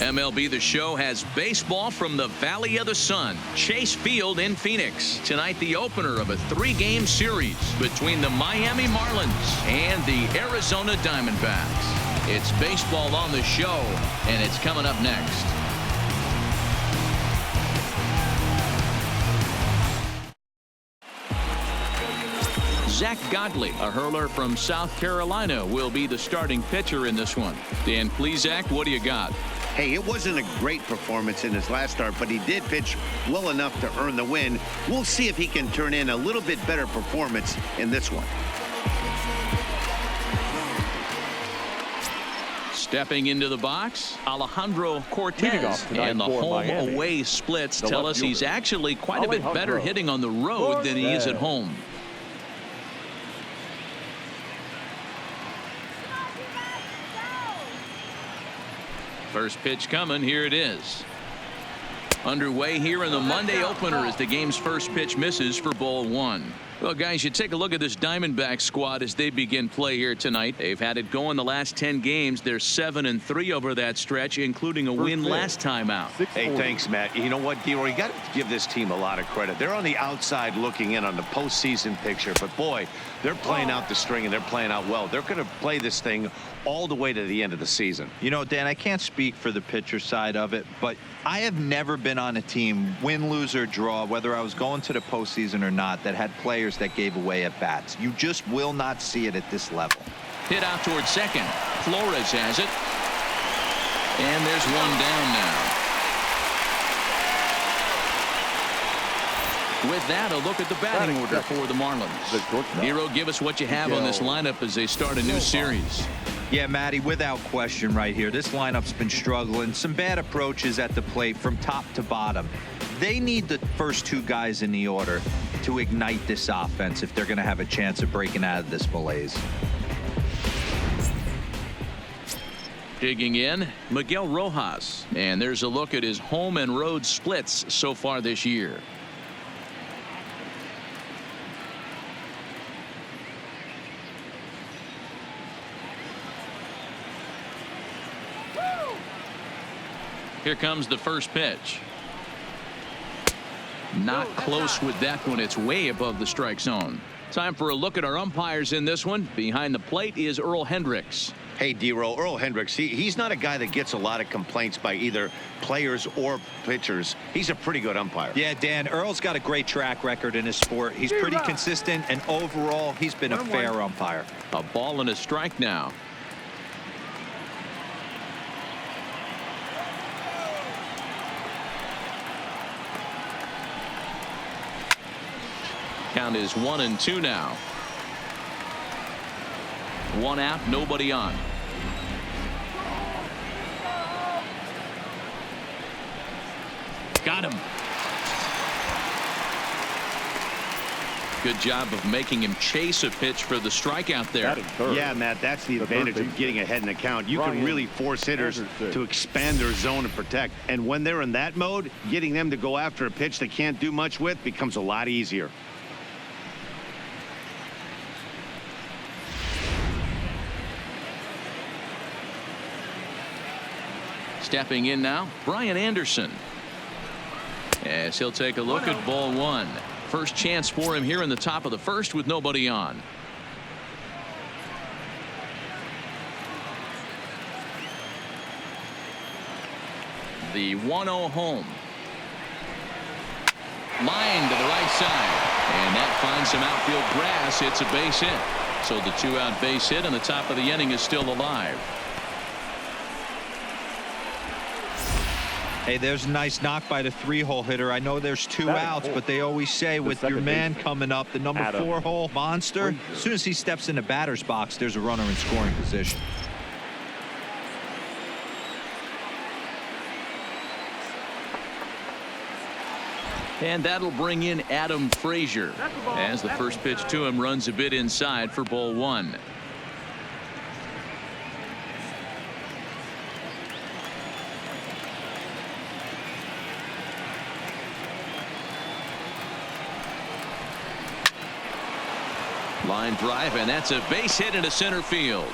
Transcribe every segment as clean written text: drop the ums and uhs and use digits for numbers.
MLB The Show has baseball from the Valley of the Sun, Chase Field in Phoenix. Tonight, the opener of a 3-game series between the Miami Marlins and the Arizona Diamondbacks. It's baseball on the show, and it's coming up next. Zach Godley, a hurler from South Carolina, will be the starting pitcher in this one. Dan, please, Zach, what do you got? Hey, it wasn't a great performance in his last start, but he did pitch well enough to earn the win. We'll see if he can turn in a little bit better performance in this one. Stepping into the box, Alejandro Cortez, and the home-away splits tell us he's actually quite a bit better hitting on the road than he is at home. First pitch coming. Here it is. Underway here in the Monday opener as the game's first pitch misses for ball 1. Well, guys, you take a look at this Diamondbacks squad as they begin play here tonight. They've had it going the last 10 games. They're 7-3 over that stretch, including a win last time out. Hey, thanks, Matt. You know what, D-Roy, you got to give this team a lot of credit. They're on the outside looking in on the postseason picture, but boy, they're playing out the string and they're playing out well. They're going to play this thing all the way to the end of the season. You know, Dan, I can't speak for the pitcher side of it, but I have never been on a team, win, lose, or draw, whether I was going to the postseason or not, that had players that gave away at bats. You just will not see it at this level. Hit out towards second. Flores has it. And there's one down now. With that, a look at the batting order for the Marlins. Nero, give us what you have on this lineup as they start a new series. Yeah, Matty, without question right here. This lineup's been struggling. Some bad approaches at the plate from top to bottom. They need the first 2 guys in the order to ignite this offense if they're going to have a chance of breaking out of this malaise. Digging in, Miguel Rojas. And there's a look at his home and road splits so far this year. Here comes the first pitch. Not close with that one. It's way above the strike zone. Time for a look at our umpires in this one. Behind the plate is Earl Hendricks. Hey, D-Roll, Earl Hendricks, he's not a guy that gets a lot of complaints by either players or pitchers. He's a pretty good umpire. Yeah, Dan, Earl's got a great track record in his sport. He's pretty consistent, and overall, he's been a fair umpire. A ball and a strike now. Count is 1-2 now. 1 out, nobody on. Got him. Good job of making him chase a pitch for the strikeout there. Yeah, Matt, that's the advantage of getting ahead in the count. You can really force hitters to expand their zone and protect. And when they're in that mode, getting them to go after a pitch they can't do much with becomes a lot easier. Stepping in now, Brian Anderson. As he'll take a look at ball 1. First chance for him here in the top of the first with nobody on. The 1-0 home. Line to the right side. And that finds some outfield grass. It's a base hit. So the 2-out base hit and the top of the inning is still alive. Hey, there's a nice knock by the 3-hole hitter. I know there's 2 outs, but they always say with your man coming up, the number 4-hole monster, as soon as he steps in the batter's box, there's a runner in scoring position. And that'll bring in Adam Fraser as the first pitch to him runs a bit inside for ball 1. Line drive, and that's a base hit into center field.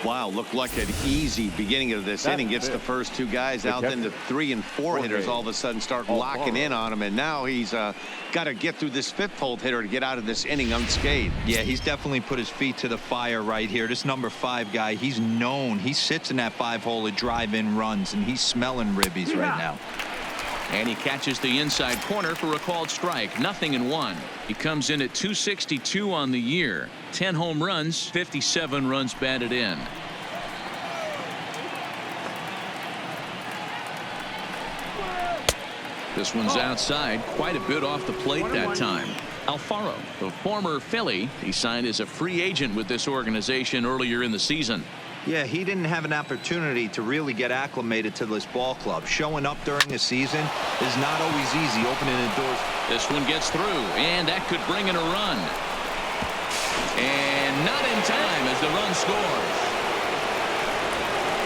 Wow, looked like an easy beginning of this inning. Gets the first two guys out, then the 3 and 4 hitters all of a sudden start locking in on him, and now he's got to get through this 5th hole hitter to get out of this inning unscathed. Yeah, he's definitely put his feet to the fire right here. This number 5 guy, he's known. He sits in that 5-hole to drive in runs, and he's smelling ribbies right now. And he catches the inside corner for a called strike. 0-1. He comes in at 262 on the year. 10 home runs, 57 runs batted in. This one's outside, quite a bit off the plate that time. Alfaro, the former Philly, he signed as a free agent with this organization earlier in the season. Yeah, he didn't have an opportunity to really get acclimated to this ball club. Showing up during the season is not always easy, opening the doors. This one gets through, and that could bring in a run. And not in time as the run scores.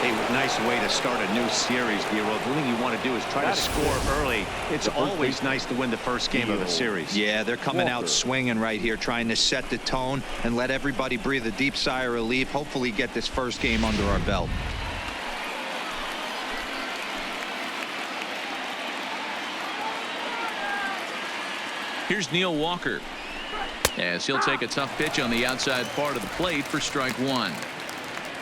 A nice way to start a new series, D-Roll. The thing you want to do is try to score early. It's always nice to win the first game of a series. Yeah, they're coming out swinging right here, trying to set the tone and let everybody breathe a deep sigh of relief. Hopefully get this first game under our belt. Here's Neil Walker, as he'll take a tough pitch on the outside part of the plate for strike 1.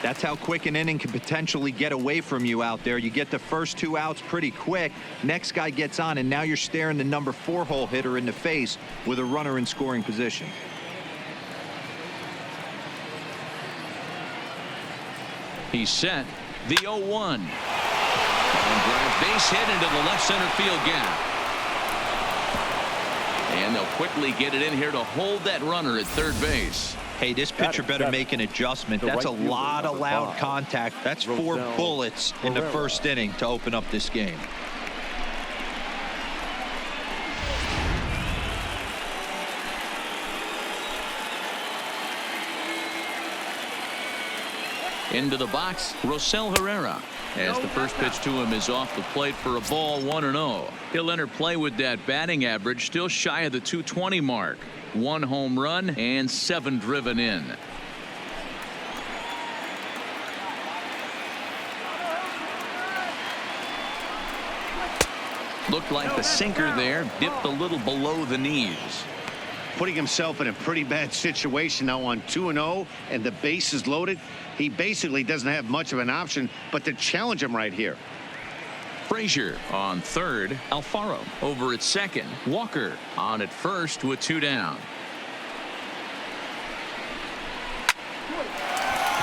That's how quick an inning can potentially get away from you out there. You get the first 2 outs pretty quick. Next guy gets on, and now you're staring the number 4-hole hitter in the face with a runner in scoring position. He's set. The 0-1. And drive base hit into the left center field gap. And they'll quickly get it in here to hold that runner at third base. Hey, this pitcher better make an adjustment. That's a lot of loud contact. That's 4 bullets in the first inning to open up this game. Into the box, Rosell Herrera, as the first pitch to him is off the plate for a ball, 1-0. He'll enter play with that batting average, still shy of the 220 mark. 1 home run and 7 driven in. Looked like the sinker there dipped a little below the knees. Putting himself in a pretty bad situation now on 2-0 and the base is loaded. He basically doesn't have much of an option but to challenge him right here. Fraser on third. Alfaro over at second. Walker on at first with 2 down.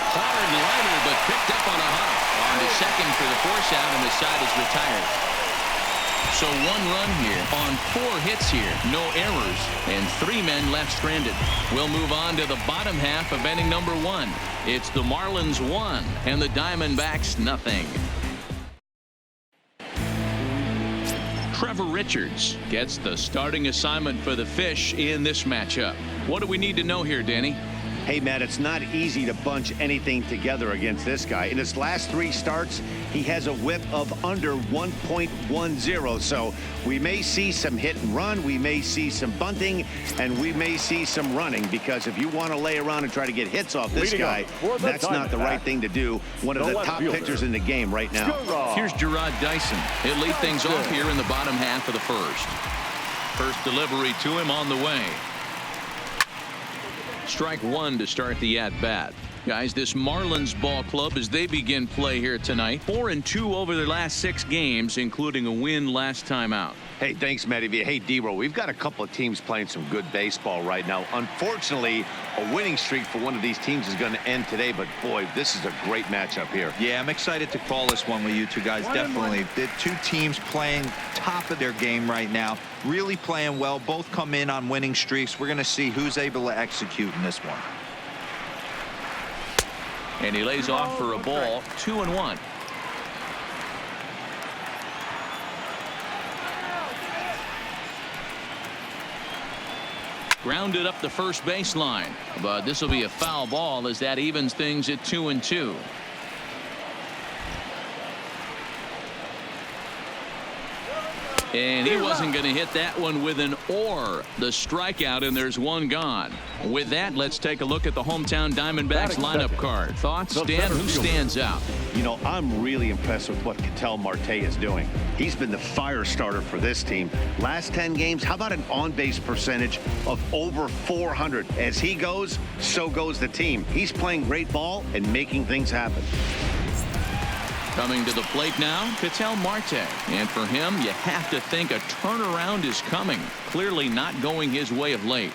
Hard liner, but picked up on a hop. On to second for the force out, and the side is retired. So 1 run here on 4 hits here. No errors, and 3 men left stranded. We'll move on to the bottom half of inning number 1. It's the Marlins 1 and the Diamondbacks 0. Trevor Richards gets the starting assignment for the Fish in this matchup. What do we need to know here, Danny? Hey, Matt, it's not easy to bunch anything together against this guy. In his last 3 starts, he has a whip of under 1.10. So we may see some hit and run. We may see some bunting, and we may see some running, because if you want to lay around and try to get hits off this guy, that's not the right thing to do. One of the top pitchers in the game right now. Here's Gerard Dyson. He'll lead things off here in the bottom half of the first. First delivery to him on the way. Strike 1 to start the at-bat. Guys, this Marlins ball club, as they begin play here tonight, 4-2 over their last 6 games, including a win last time out. Hey, thanks, Matty. Hey, D-Roll, we've got a couple of teams playing some good baseball right now. Unfortunately, a winning streak for one of these teams is going to end today, but boy, this is a great matchup here. Yeah, I'm excited to call this one with you two guys. Definitely. The 2 teams playing top of their game right now, really playing well. Both come in on winning streaks. We're going to see who's able to execute in this one. And he lays off for a ball, 2-1. Grounded up the first baseline, but this will be a foul ball as that evens things at 2-2. And he wasn't going to hit that one with an or. The strikeout, and there's one gone. With that, let's take a look at the hometown Diamondbacks lineup card. Thoughts, Dan? Who stands out? You know, I'm really impressed with what Ketel Marte is doing. He's been the fire starter for this team. Last 10 games, how about an on-base percentage of over 400? As he goes, so goes the team. He's playing great ball and making things happen. Coming to the plate now, Ketel Marte. And for him, you have to think a turnaround is coming. Clearly not going his way of late.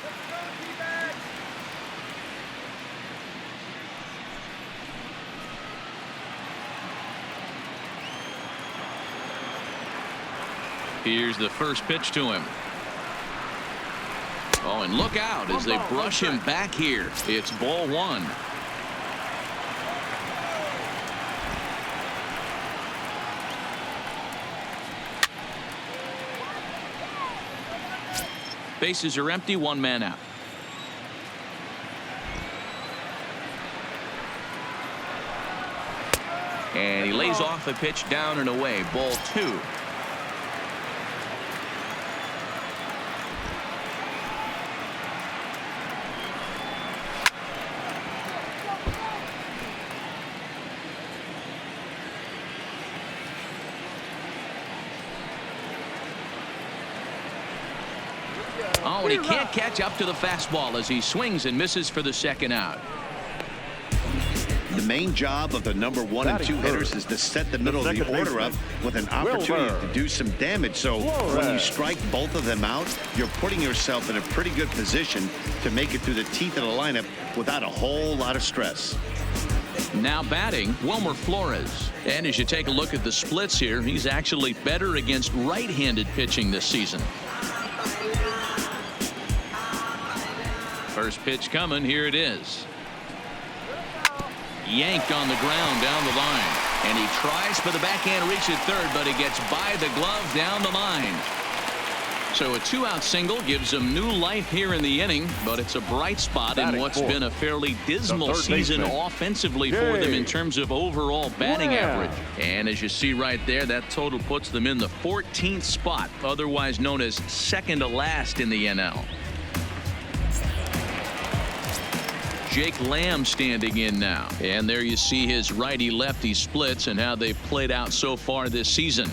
Here's the first pitch to him. Oh, and look out as they brush him back here. It's ball one. Bases are empty, one man out. And he lays off a pitch down and away. Ball two. Oh, and he can't catch up to the fastball as he swings and misses for the second out. The main job of the number 1 and 2 hitters is to set the middle of the order up with an opportunity to do some damage. So when you strike both of them out, you're putting yourself in a pretty good position to make it through the teeth of the lineup without a whole lot of stress. Now batting, Wilmer Flores. And as you take a look at the splits here, he's actually better against right-handed pitching this season. First pitch coming. Here it is. Yanked on the ground down the line. And he tries for the backhand reach at third, but he gets by the glove down the line. So a 2-out single gives him new life here in the inning, but it's a bright spot in what's been a fairly dismal season offensively for them in terms of overall batting average. And as you see right there, that total puts them in the 14th spot, otherwise known as second to last in the NL. Jake Lamb standing in now. And there you see his righty-lefty splits and how they've played out so far this season.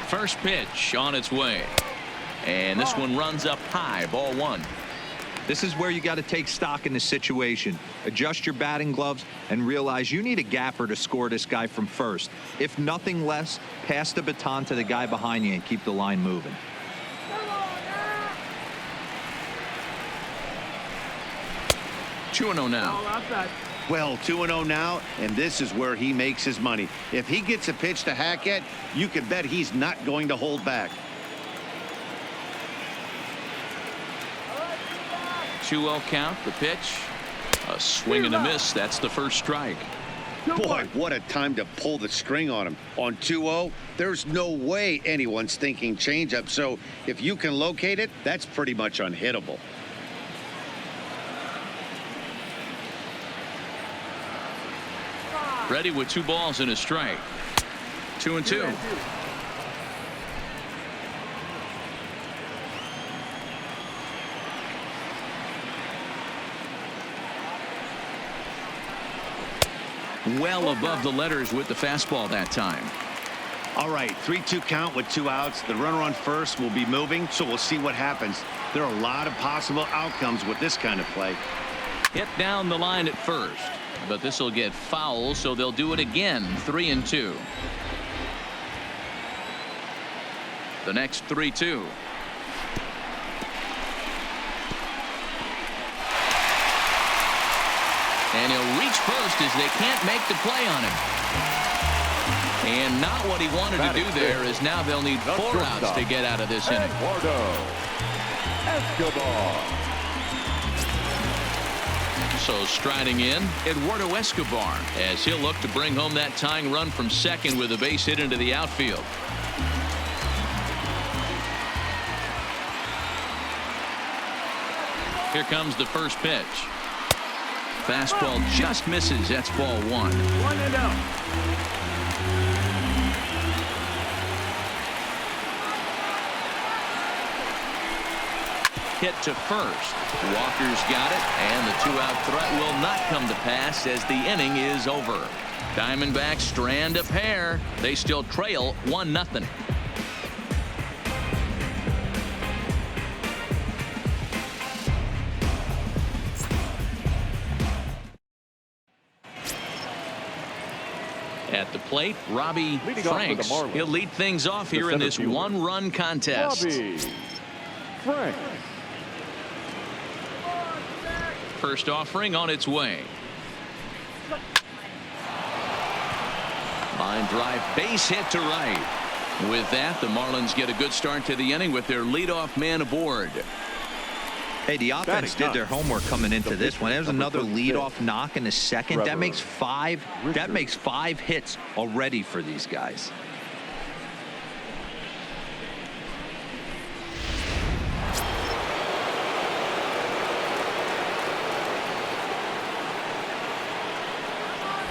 First pitch on its way. And this one runs up high, ball one. This is where you got to take stock in the situation. Adjust your batting gloves and realize you need a gapper to score this guy from first. If nothing less, pass the baton to the guy behind you and keep the line moving. Two 2-0 now. Well, 2-0 now, and this is where he makes his money. If he gets a pitch to hack at, you can bet he's not going to hold back. 2-0 count, the pitch. A swing and a miss. That's the first strike. Boy, what a time to pull the string on him. On 2-0, there's no way anyone's thinking changeup. So if you can locate it, that's pretty much unhittable. Ready with 2 balls and a strike. 2-2. Well above the letters with the fastball that time. All right, 3-2 count with 2 outs. The runner on first will be moving, so we'll see what happens. There are a lot of possible outcomes with this kind of play. Hit down the line at first, but this will get foul, so they'll do it again. 3-2. The next 3-2. And he'll reach first as they can't make the play on him. And not what he wanted to do there, is now they'll need 4 outs to get out of this inning. So striding in, Eduardo Escobar, as he'll look to bring home that tying run from second with a base hit into the outfield. Here comes the first pitch. Fastball just misses. That's ball 1. 1-0. Hit to first. Walker's got it, and the 2-out threat will not come to pass as the inning is over. Diamondbacks strand a pair. They still trail 1-0. At the plate, Ronnie Franks. He'll lead things off here in this one-run contest. Ronnie Franks. First offering on its way. Line drive, base hit to right. With that, the Marlins get a good start to the inning with their leadoff man aboard. Hey, the offense did their homework coming into this one. There's another leadoff knock in the second. That makes five hits already for these guys.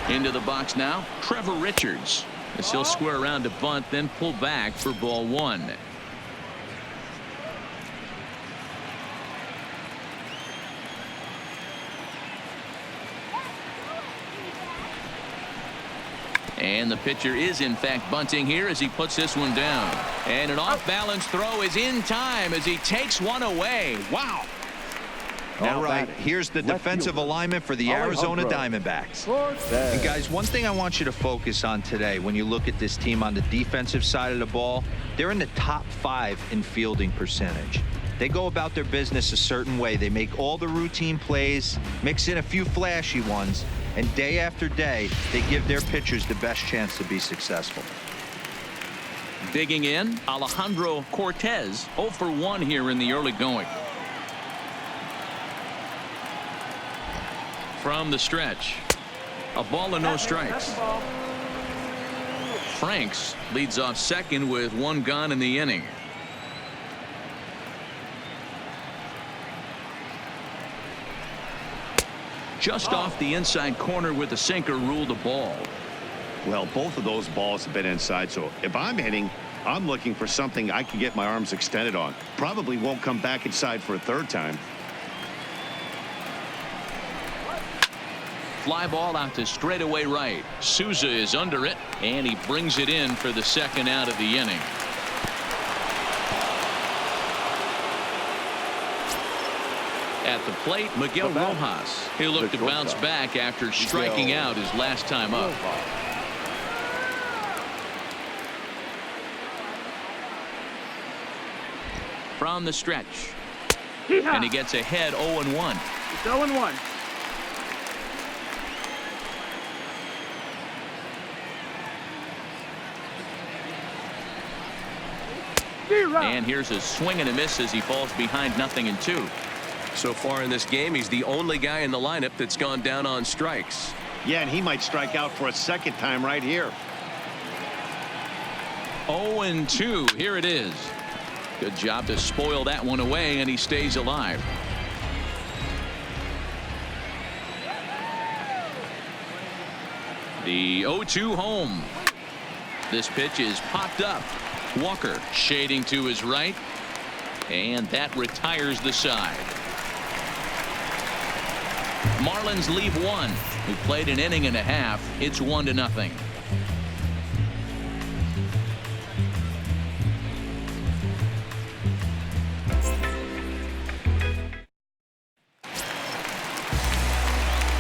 Into the box now, Trevor Richards. As he'll square around to bunt, then pull back for ball 1. And the pitcher is in fact bunting here as he puts this one down. And an off-balance throw is in time as he takes one away. Wow. All right, here's the defensive alignment for the Arizona Diamondbacks. And guys, one thing I want you to focus on today when you look at this team on the defensive side of the ball, they're in the top 5 in fielding percentage. They go about their business a certain way. They make all the routine plays, mix in a few flashy ones, and day after day, they give their pitchers the best chance to be successful. Digging in, Alejandro Cortez, 0 for 1 here in the early going. From the stretch, a ball and no strikes. Franks leads off second with 1 gone in the inning. Just off the inside corner with the sinker, ruled a ball. Well, both of those balls have been inside, so if I'm hitting, I'm looking for something I can get my arms extended on. Probably won't come back inside for a third time. Fly ball out to straightaway right. Souza is under it, and he brings it in for the second out of the inning. At the plate, Miguel Rojas. He'll look to bounce back after striking out his last time up. From the stretch. And he gets ahead 0-1. It's 0-1. And here's a swing and a miss as he falls behind 0-2. So far in this game, he's the only guy in the lineup that's gone down on strikes. Yeah, and he might strike out for a second time right here. 0-2. Here it is. Good job to spoil that one away, and he stays alive. The 0-2 home. This pitch is popped up. Walker shading to his right, and that retires the side. Marlins leave 1. We played an inning and a half. It's 1-0.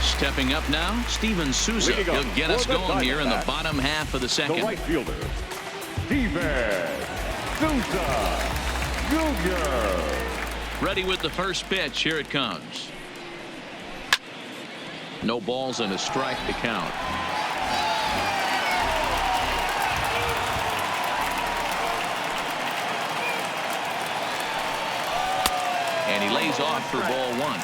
Stepping up now, Steven Souza. He'll get us going here in the bottom half of the second. The right fielder, Steven Souza Jr. Ready with the first pitch. Here it comes. No balls and a strike to count. And he lays off for ball 1.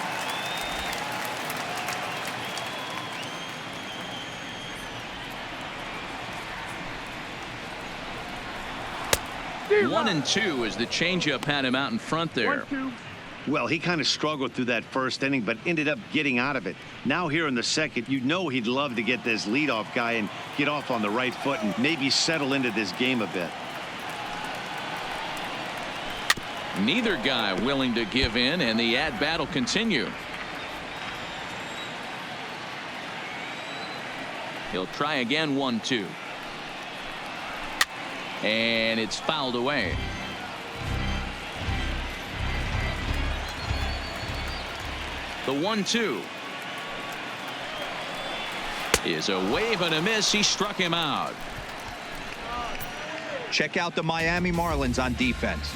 1-2 as the changeup had him out in front there. 1-2. Well, he kind of struggled through that first inning, but ended up getting out of it. Now here in the second, you know he'd love to get this leadoff guy and get off on the right foot and maybe settle into this game a bit. Neither guy willing to give in, and the at-bat will continue. He'll try again, 1-2. And it's fouled away. The 1-2 is a wave and a miss. He struck him out. Check out the Miami Marlins on defense.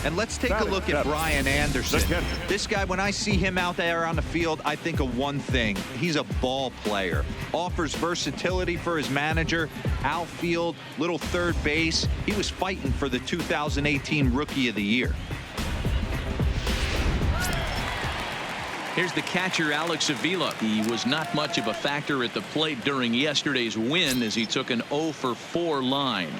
And let's take a look at Brian Anderson. This guy, when I see him out there on the field, I think of one thing. He's a ball player. Offers versatility for his manager. Outfield, little third base. He was fighting for the 2018 Rookie of the Year. Here's the catcher, Alex Avila. He was not much of a factor at the plate during yesterday's win as he took an 0-for-4 line.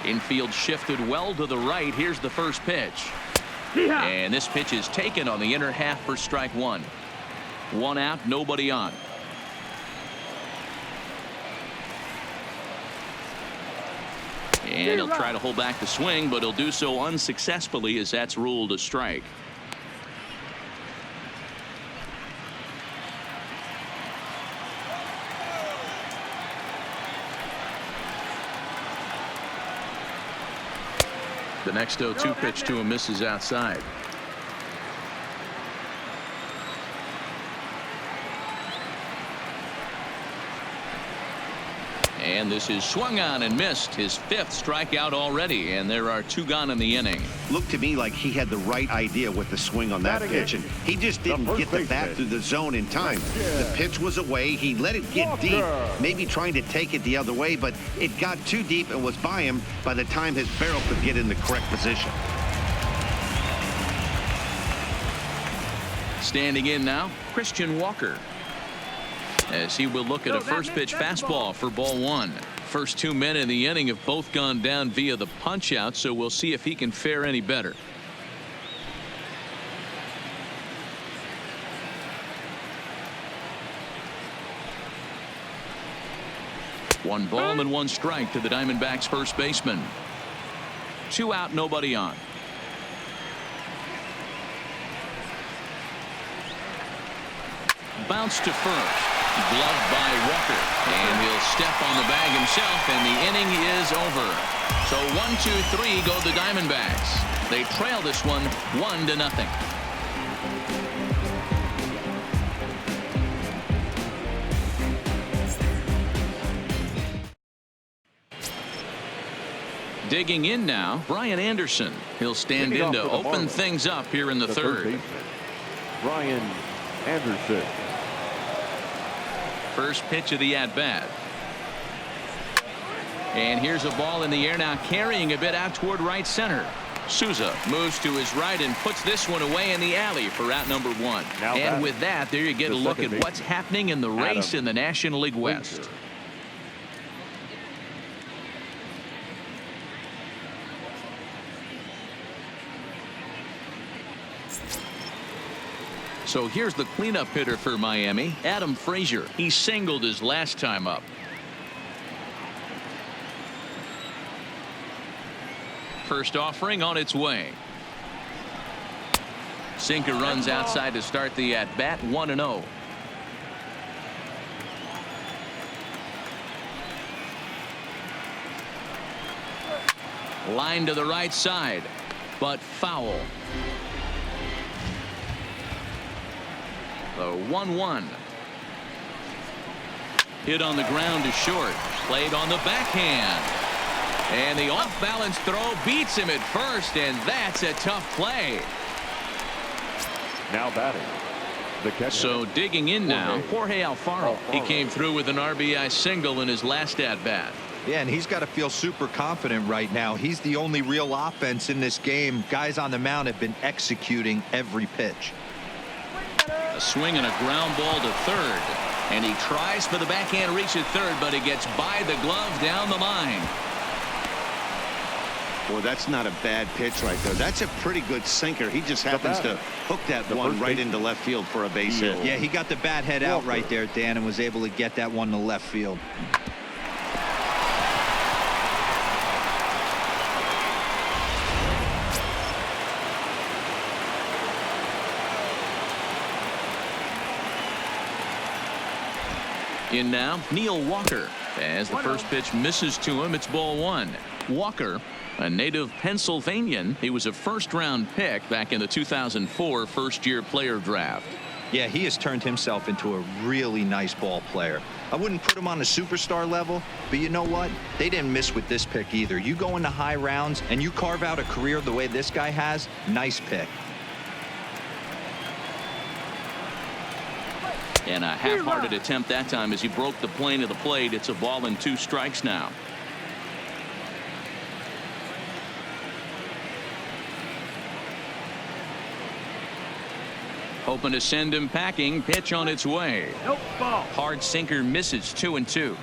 Infield shifted well to the right. Here's the first pitch. And this pitch is taken on the inner half for strike one. One out, nobody on. And he'll try to hold back the swing, but he'll do so unsuccessfully as that's ruled a strike. The next 0-2 pitch to him misses outside. And this is swung on and missed. His fifth strikeout already, and there are two gone in the inning. Looked to me like he had the right idea with the swing on that pitch, and he just didn't get the bat through the zone in time. The pitch was away. He let it get deep, maybe trying to take it the other way, but it got too deep and was by him by the time his barrel could get in the correct position. Standing in now, Christian Walker, as he will look at a first pitch fastball for ball one. First 2 men in the inning have both gone down via the punch out, so we'll see if he can fare any better. One ball and one strike to the Diamondbacks first baseman. Two out, nobody on. Bounce to first. Gloved by Walker, and he'll step on the bag himself, and the inning is over. So 1-2-3 go the Diamondbacks. They trail this one 1-0. Digging in now, Brian Anderson. He'll stand in to open things up here in the third. Brian Anderson. First pitch of the at-bat. And here's a ball in the air now, carrying a bit out toward right center. Souza moves to his right and puts this one away in the alley for out number one. And with that, there you get a look at what's happening in the race in the National League West. So here's the cleanup hitter for Miami, Adam Fraser. He singled his last time up. First offering on its way. Sinker runs outside to start the at-bat, 1-0. Line to the right side, but foul. The 1-1. Hit on the ground to short. Played on the backhand. And the off-balance throw beats him at first, and that's a tough play. Now batting. The catcher. So digging in now, Jorge Alfaro. He came through with an RBI single in his last at-bat. Yeah, and he's got to feel super confident right now. He's the only real offense in this game. Guys on the mound have been executing every pitch. A swing and a ground ball to third, and he tries for the backhand reach at third, but he gets by the glove down the line. Well, that's not a bad pitch right there. That's a pretty good sinker. He just happens to hook that one right into left field for a base hit. Yeah, he got the bat head out right there, Dan, and was able to get that one to left field. In now, Neil Walker. As the first pitch misses to him, it's ball one. Walker, a native Pennsylvanian. He was a first-round pick back in the 2004 first-year player draft. Yeah, he has turned himself into a really nice ball player. I wouldn't put him on a superstar level, but you know what? They didn't miss with this pick either. You go into high rounds and you carve out a career the way this guy has, nice pick. And a half-hearted attempt that time as he broke the plane of the plate. It's a ball and 2 strikes now. Hoping to send him packing. Pitch on its way. Nope, ball. Hard sinker misses. 2-2.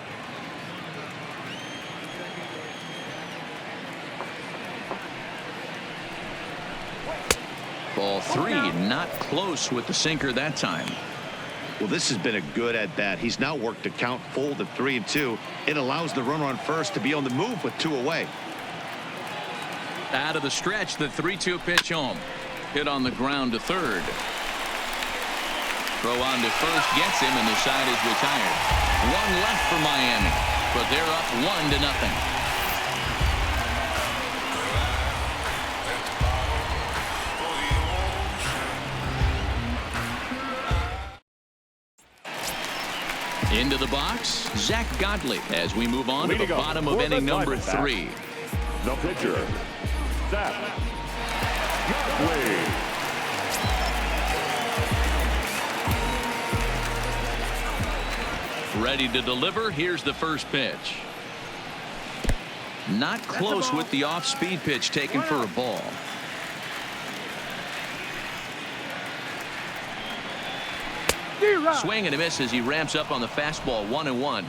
Ball 3, not close with the sinker that time. Well, this has been a good at-bat. He's now worked the count full to 3-2. It allows the runner on first to be on the move with 2 away. Out of the stretch, the 3-2 pitch home. Hit on the ground to third. Throw on to first gets him, and the side is retired. 1 left for Miami, but they're up 1-0. Into the box, Zach Godley as we move on to the bottom of inning number 3. The pitcher, Zach Godley. Ready to deliver. Here's the first pitch. Not close with the off-speed pitch taken for a ball. Swing and a miss as he ramps up on the fastball. 1-1.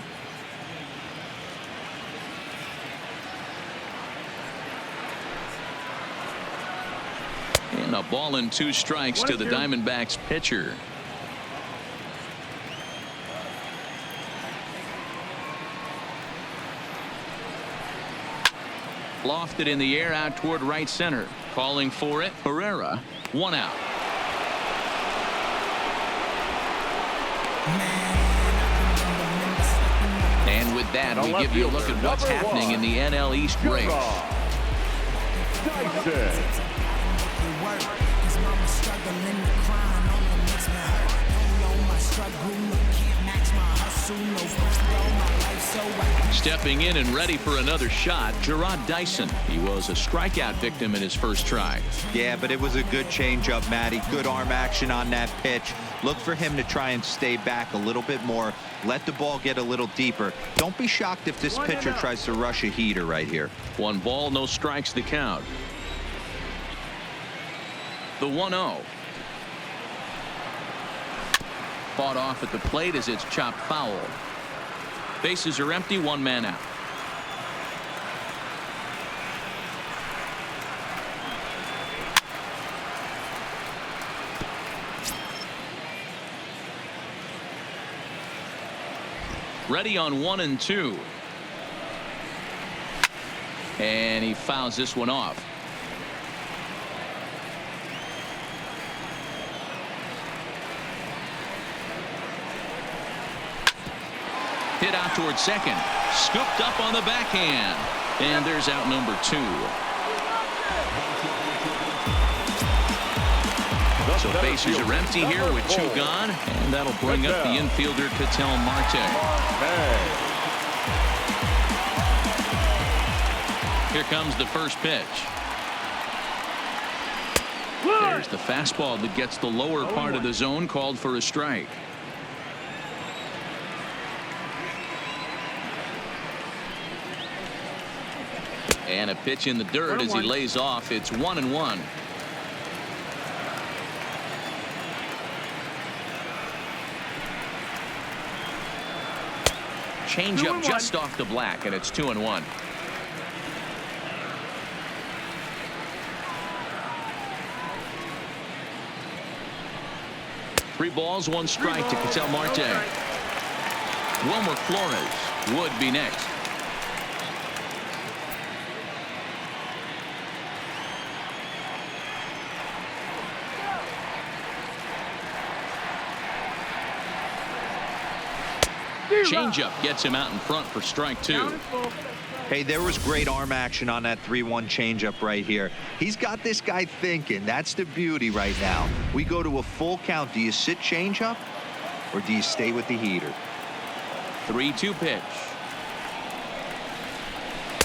And a ball and 2 strikes to the Diamondbacks pitcher. Lofted in the air out toward right center. Calling for it, Herrera. 1 out. And with that, we give you a look at what's happening in the NL East race. Stepping in and ready for another shot, Gerard Dyson. He was a strikeout victim in his first try. Yeah, but it was a good changeup, Matty. Good arm action on that pitch. Look for him to try and stay back a little bit more. Let the ball get a little deeper. Don't be shocked if this pitcher tries to rush a heater right here. 1 ball, no strikes to count. The 1-0. Fought off at the plate as it's chopped foul. Bases are empty, 1 man out. Ready on 1-2. And he fouls this one off. Hit out towards second. Scooped up on the backhand. And there's out number 2. So bases are empty here with 2 gone. And that'll bring up the infielder Ketel Marte. Here comes the first pitch. There's the fastball that gets the lower part of the zone, called for a strike. And a pitch in the dirt as he lays off. It's 1-1. Change up just off the black, and it's 2-1. 3 balls, 1 strike to Ketel Marte. Wilmer Flores would be next. Changeup gets him out in front for strike 2. Hey, there was great arm action on that 3-1 changeup right here. He's got this guy thinking. That's the beauty right now. We go to a full count. Do you sit changeup or do you stay with the heater? 3-2 pitch.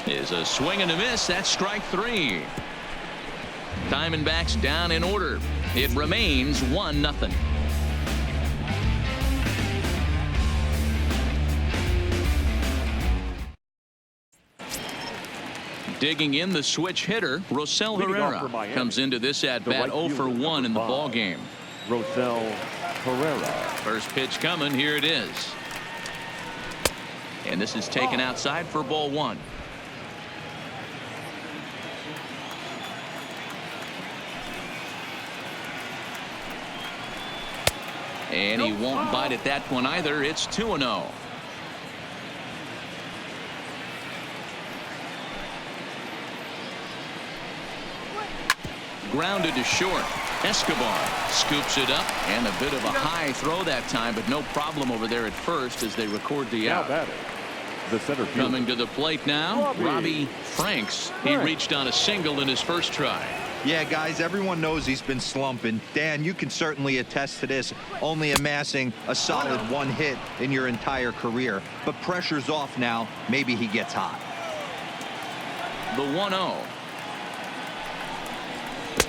Is a swing and a miss. That's strike 3. Diamondbacks down in order. It remains 1-0. Digging in, the switch hitter, Rosell Herrera, comes into this at-bat 0 for 1 in the ball game. Rosell Herrera. First pitch coming. Here it is. And this is taken outside for ball 1. And he won't bite at that one either. It's 2-0. Grounded to short. Escobar scoops it up, and a bit of a high throw that time, but no problem over there at first as they record the out. The center fielder. Coming to the plate now, Ronnie Franks. He reached on a single in his first try. Yeah, guys, everyone knows he's been slumping. Dan, you can certainly attest to this, only amassing a solid 1 hit in your entire career. But pressure's off now. Maybe he gets hot. The 1-0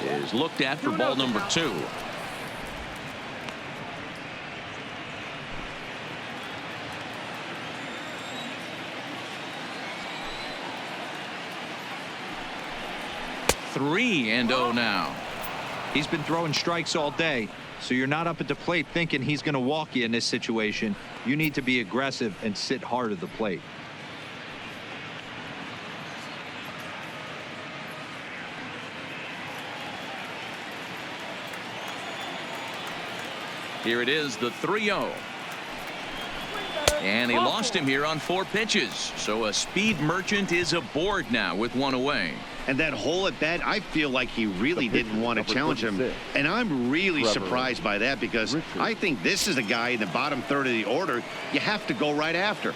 is looked at for ball number 2. Three and 0 now. He's been throwing strikes all day, so you're not up at the plate thinking he's going to walk you in this situation. You need to be aggressive and sit hard at the plate. Here it is, the 3-0. And he lost him here on 4 pitches. So a speed merchant is aboard now with 1 away. And that hole at bat, I feel like he really didn't want to challenge him. And I'm really surprised by that, because I think this is a guy in the bottom third of the order you have to go right after.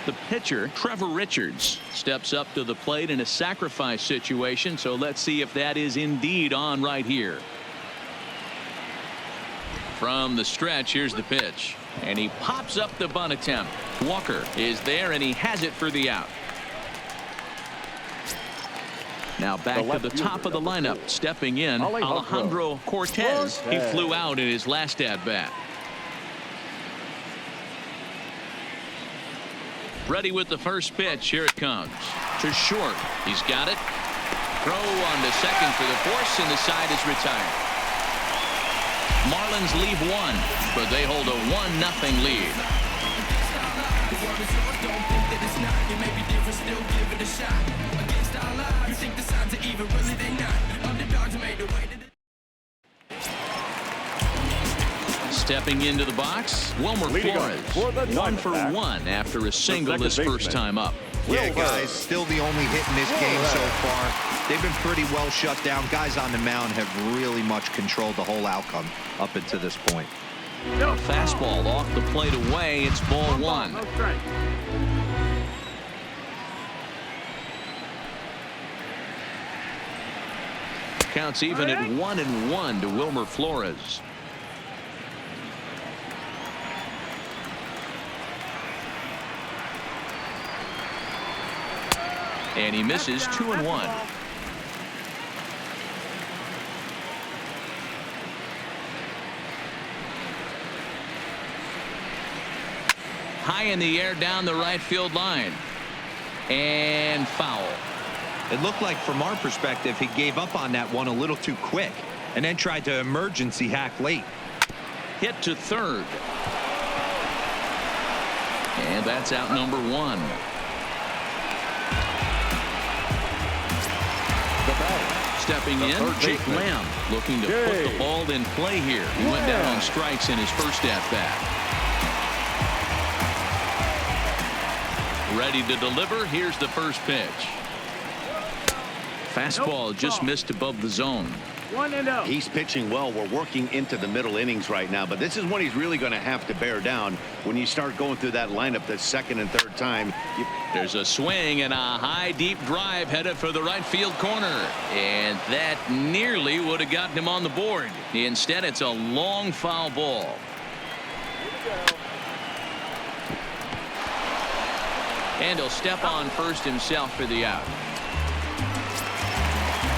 The pitcher, Trevor Richards, steps up to the plate in a sacrifice situation. So let's see if that is indeed on right here. From the stretch, here's the pitch. And he pops up the bunt attempt. Walker is there, and he has it for the out. Now back to the top of the lineup. Stepping in, Alejandro Cortez. He flew out in his last at-bat. Ready with the first pitch. Here it comes. To short. He's got it. Throw on to second for the force, and the side is retired. Marlins leave 1, but they hold a 1-0 lead. Stepping into the box, Wilmer Flores. 1 for 1 after a single his first time up. Yeah, guys, still the only hit in this game so far. They've been pretty well shut down. Guys on the mound have really much controlled the whole outcome up until this point. Fastball off the plate away. It's ball 1. Counts even at 1-1 to Wilmer Flores. And he misses 2-1. High in the air down the right field line. And foul. It looked like, from our perspective, he gave up on that one a little too quick and then tried to emergency hack late. Hit to third. And that's out number 1. stepping in, Jake Lamb, looking to put the ball in play here. He went down on strikes in his first at-bat. Ready to deliver. Here's the first pitch. Fastball just missed above the zone. 1-0. He's pitching well. We're working into the middle innings right now, but this is when he's really going to have to bear down when you start going through that lineup the second and third time. There's a swing and a high deep drive headed for the right field corner, and that nearly would have gotten him on the board. Instead, it's a long foul ball. And he'll step on first himself for the out.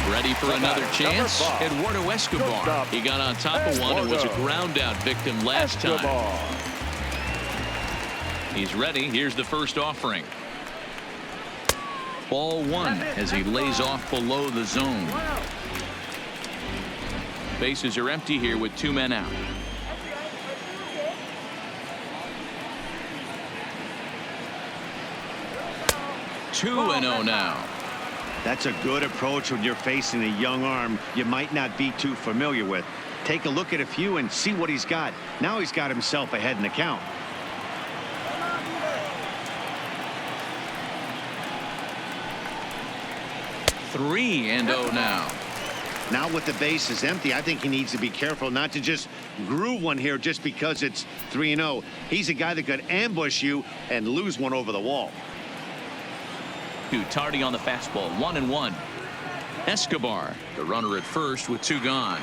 Ready for another chance. Eduardo Escobar. He got on top of one and was a ground out victim last time. He's ready. Here's the first offering. Ball one as he lays off below the zone. Bases are empty here with 2 men out. 2-0 now. That's a good approach when you're facing a young arm you might not be too familiar with. Take a look at a few and see what he's got. Now he's got himself ahead in the count. Three and 0 now. Now with the bases empty, I think he needs to be careful not to just groove one here just because it's 3-0. He's a guy that could ambush you and lose one over the wall. Tardy on the fastball. 1-1. Escobar, the runner at first with 2 gone.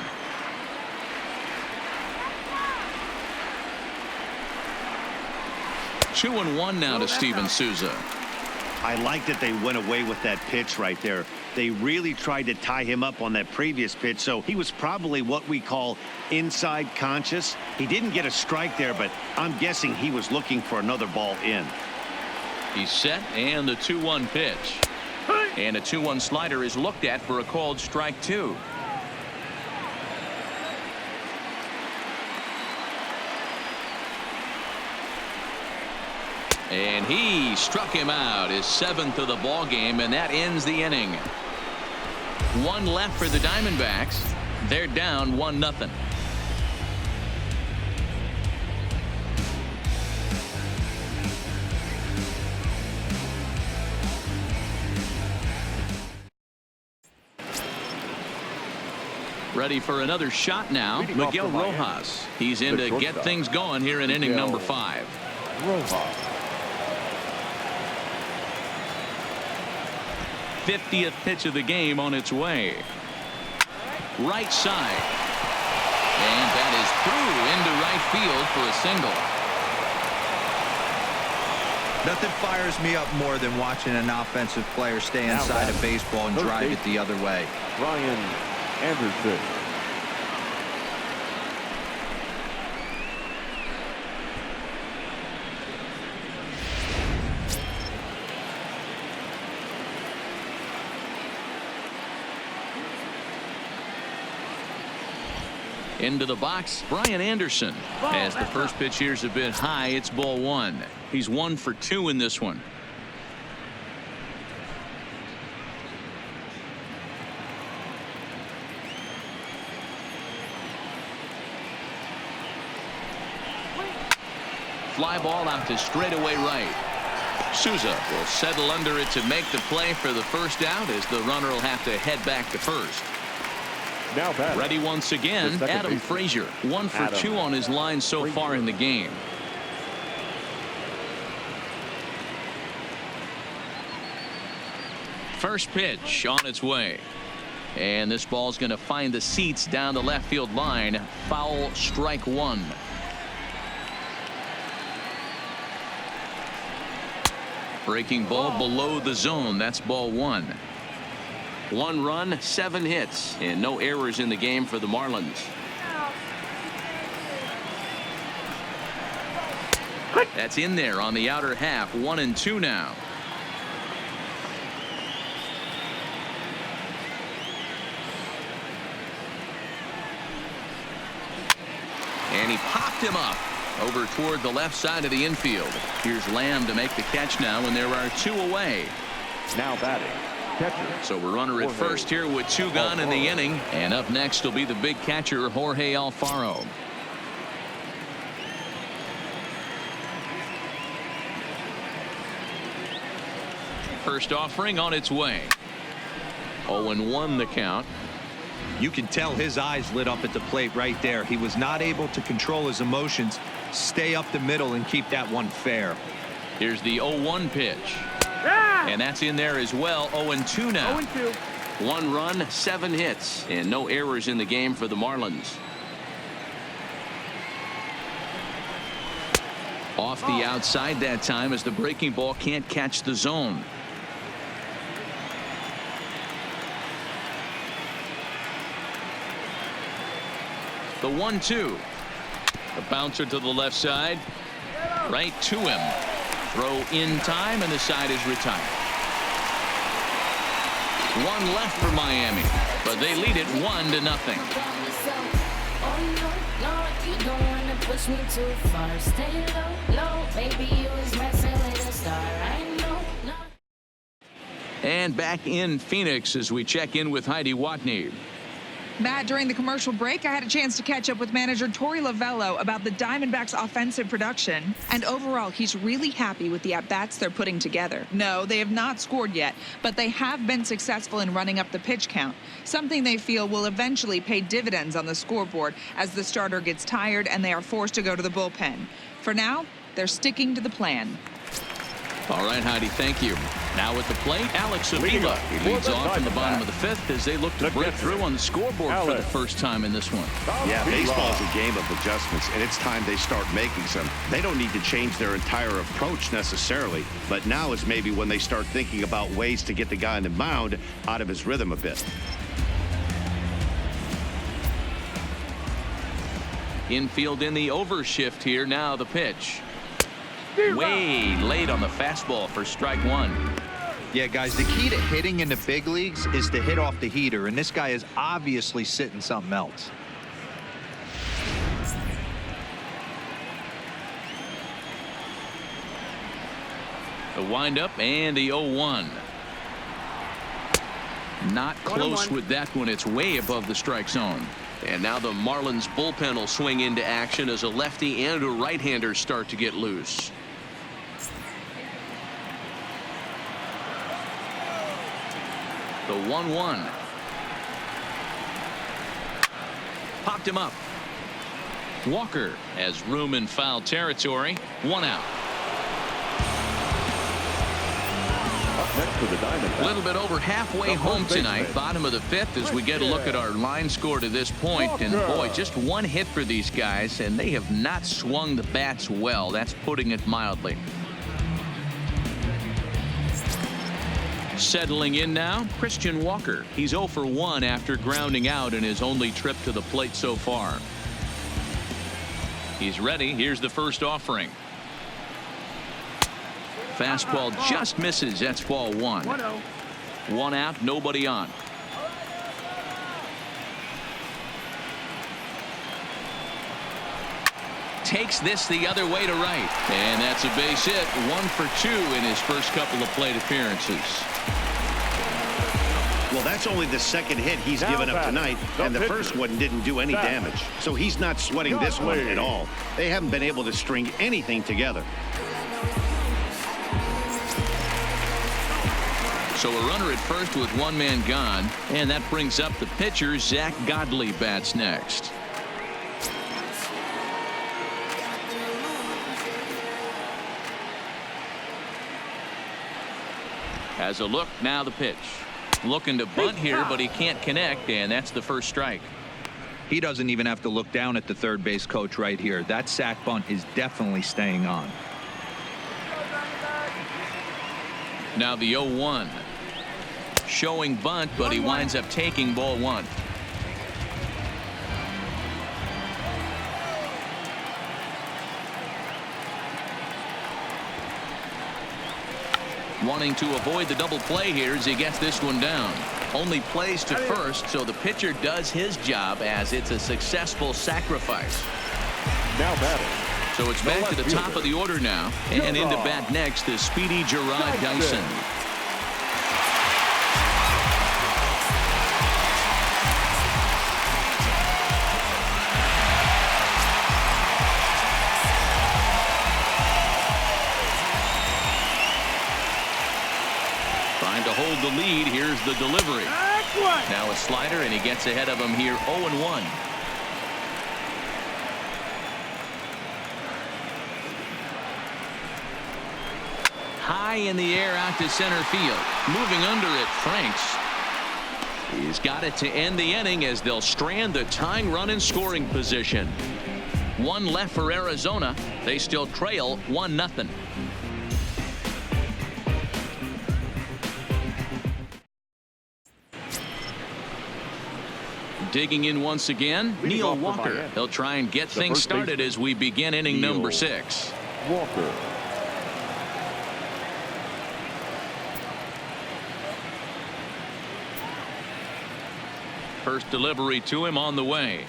Two and 1 now to Steven Souza. I like that they went away with that pitch right there. They really tried to tie him up on that previous pitch, so he was probably what we call inside conscious. He didn't get a strike there, but I'm guessing he was looking for another ball in. He's set, and the 2-1 pitch. And a 2-1 slider is looked at for a called strike 2. And he struck him out, his 7th of the ball game, and that ends the inning. 1 left for the Diamondbacks. They're down 1-0. Ready for another shot now. Miguel Rojas. He's in to get things going here in inning number 5. Rojas. 50th pitch of the game on its way. Right side. And that is through into right field for a single. Nothing fires me up more than watching an offensive player stay inside of baseball and drive it the other way. Ryan Anderson. Into the box, Brian Anderson. As the first pitch here's a bit high, it's ball 1. He's 1 for 2 in this one. Fly ball out to straightaway right. Souza will settle under it to make the play for the first out, as the runner will have to head back to first. Now batting. Ready once again, Adam Fraser. 1 for 2 on his line so far in the game. First pitch on its way. And this ball's going to find the seats down the left field line. Foul, strike 1. Breaking ball below the zone. That's ball 1. 1 run, 7 hits, and no errors in the game for the Marlins. That's in there on the outer half. 1-2 now. And he popped him up over toward the left side of the infield. Here's Lamb to make the catch now, and there are 2 away. Now batting, catcher. So we're runner at first here with 2 gone in the inning. And up next will be the big catcher, Jorge Alfaro. First offering on its way. 0-1 the count. You can tell his eyes lit up at the plate right there. He was not able to control his emotions, stay up the middle, and keep that one fair. Here's the 0-1 pitch. And that's in there as well. 0-2 now. 0-2. 1 run, 7 hits, and no errors in the game for the Marlins. Off the outside that time as the breaking ball can't catch the zone. The 1-2. The bouncer to the left side. Right to him. Throw in time, and the side is retired. 1 left for Miami, but they lead it 1-0. And back in Phoenix as we check in with Heidi Watney. Matt, during the commercial break, I had a chance to catch up with manager Torey Lovello about the Diamondbacks' offensive production. And overall, he's really happy with the at-bats they're putting together. No, they have not scored yet, but they have been successful in running up the pitch count, something they feel will eventually pay dividends on the scoreboard as the starter gets tired and they are forced to go to the bullpen. For now, they're sticking to the plan. All right, Heidi, thank you. Now at the plate, Alex Avila. He leads off in the bottom of the 5th as they look to break through on the scoreboard for the first time in this one. Yeah, baseball is a game of adjustments, and it's time they start making some. They don't need to change their entire approach necessarily, but now is maybe when they start thinking about ways to get the guy on the mound out of his rhythm a bit. Infield in the overshift here. Now the pitch. Way late on the fastball for strike 1. Yeah, guys, the key to hitting in the big leagues is to hit off the heater, and this guy is obviously sitting something else. The windup and the 0-1. Not close with that one. It's way above the strike zone. And now the Marlins bullpen will swing into action as a lefty and a right-hander start to get loose. The 1-1. Popped him up. Walker has room in foul territory. 1 out. Up next for the Diamondbacks. A little bit over halfway home tonight. Bottom of the 5th as we get a look at our line score to this point. And boy, just 1 hit for these guys, and they have not swung the bats well. That's putting it mildly. Settling in now, Christian Walker. He's 0 for 1 after grounding out in his only trip to the plate so far. He's ready. Here's the first offering. Fastball just misses. That's ball 1. 1 out, nobody on. Takes this the other way to right. And that's a base hit. 1 for 2 in his first couple of plate appearances. Well, that's only the second hit he's given up tonight, and the first one didn't do any damage. So he's not sweating this one at all. They haven't been able to string anything together. So a runner at first with 1 man gone, and that brings up the pitcher. Zach Godley bats next. Has a look. Now the pitch. Looking to bunt here, but he can't connect, and that's the first strike. He doesn't even have to look down at the third base coach right here. That sac bunt is definitely staying on. Now the 0-1. Showing bunt, but he winds up taking ball 1. Wanting to avoid the double play here as he gets this one down. Only plays to first, so the pitcher does his job as it's a successful sacrifice. Now batting. So it's back to the top of the order now, and into bat next is speedy Gerard Dyson. to hold the lead. Here's the delivery. Now a slider, and he gets ahead of him here 0-1. High in the air out to center field. Moving under it, Franks. He's got it to end the inning as they'll strand the tying run in scoring position. One left for Arizona. They still trail 1-0. Digging in once again, Neil Walker. They'll try and get things started as we begin inning number 6. Walker. First delivery to him on the way.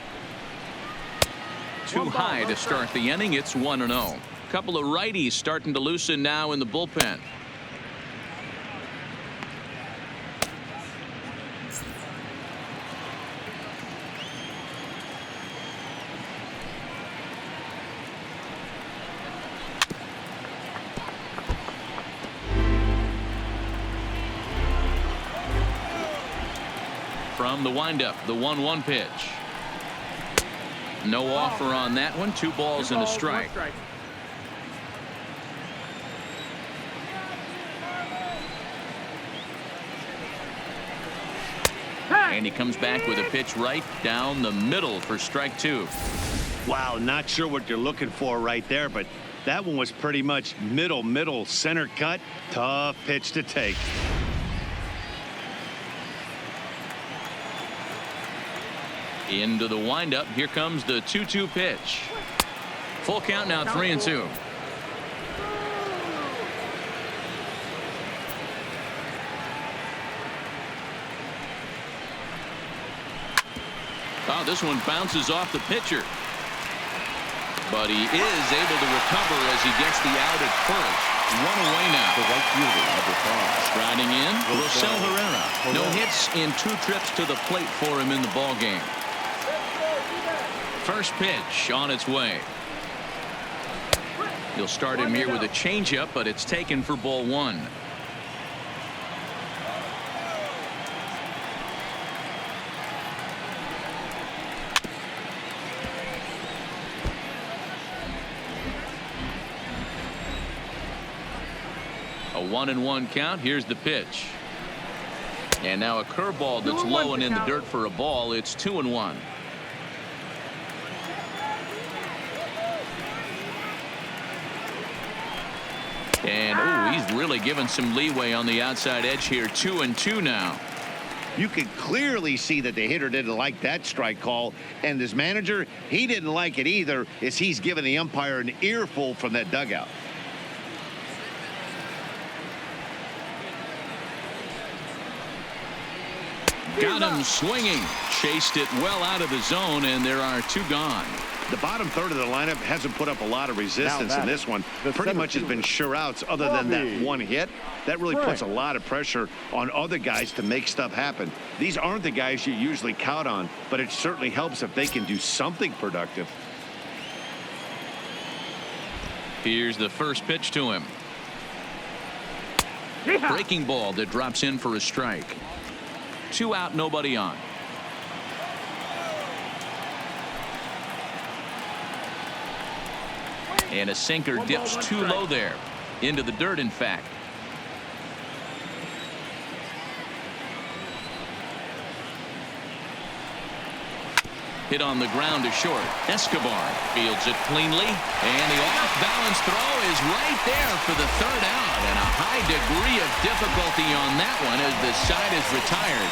Too high to start the inning. It's 1-0. Couple of righties starting to loosen now in the bullpen. From the windup, the 1-1 pitch. No offer on that one. 2 balls and a strike. And he comes back with a pitch right down the middle for strike 2. Wow, not sure what you're looking for right there, but that one was pretty much middle center cut. Tough pitch to take. Into the windup. Here comes the 2-2 pitch. Full count now, 3-2. Oh, this one bounces off the pitcher. But he is able to recover as he gets the out at first. 1 away now. The right fielder, number 5. Striding in, Rosell Herrera. No hits in 2 trips to the plate for him in the ballgame. First pitch on its way. He'll start him here with a changeup, but it's taken for ball 1. A 1-1 count. Here's the pitch. And now a curveball that's low and in the dirt for a ball. It's 2-1. And he's really given some leeway on the outside edge here. 2-2 now. You can clearly see that the hitter didn't like that strike call, and his manager, he didn't like it either, as he's giving the umpire an earful from that dugout. Got him swinging. Chased it well out of the zone, and there are 2 gone. The bottom third of the lineup hasn't put up a lot of resistance in this one. Pretty much has been sure outs other than that one hit. That really puts a lot of pressure on other guys to make stuff happen. These aren't the guys you usually count on, but it certainly helps if they can do something productive. Here's the first pitch to him. Breaking ball that drops in for a strike. 2 out, nobody on. And a sinker dips too low there. Into the dirt, in fact. Hit on the ground to short. Escobar fields it cleanly. And the off-balance throw is right there for the 3rd out. And a high degree of difficulty on that one as the side is retired.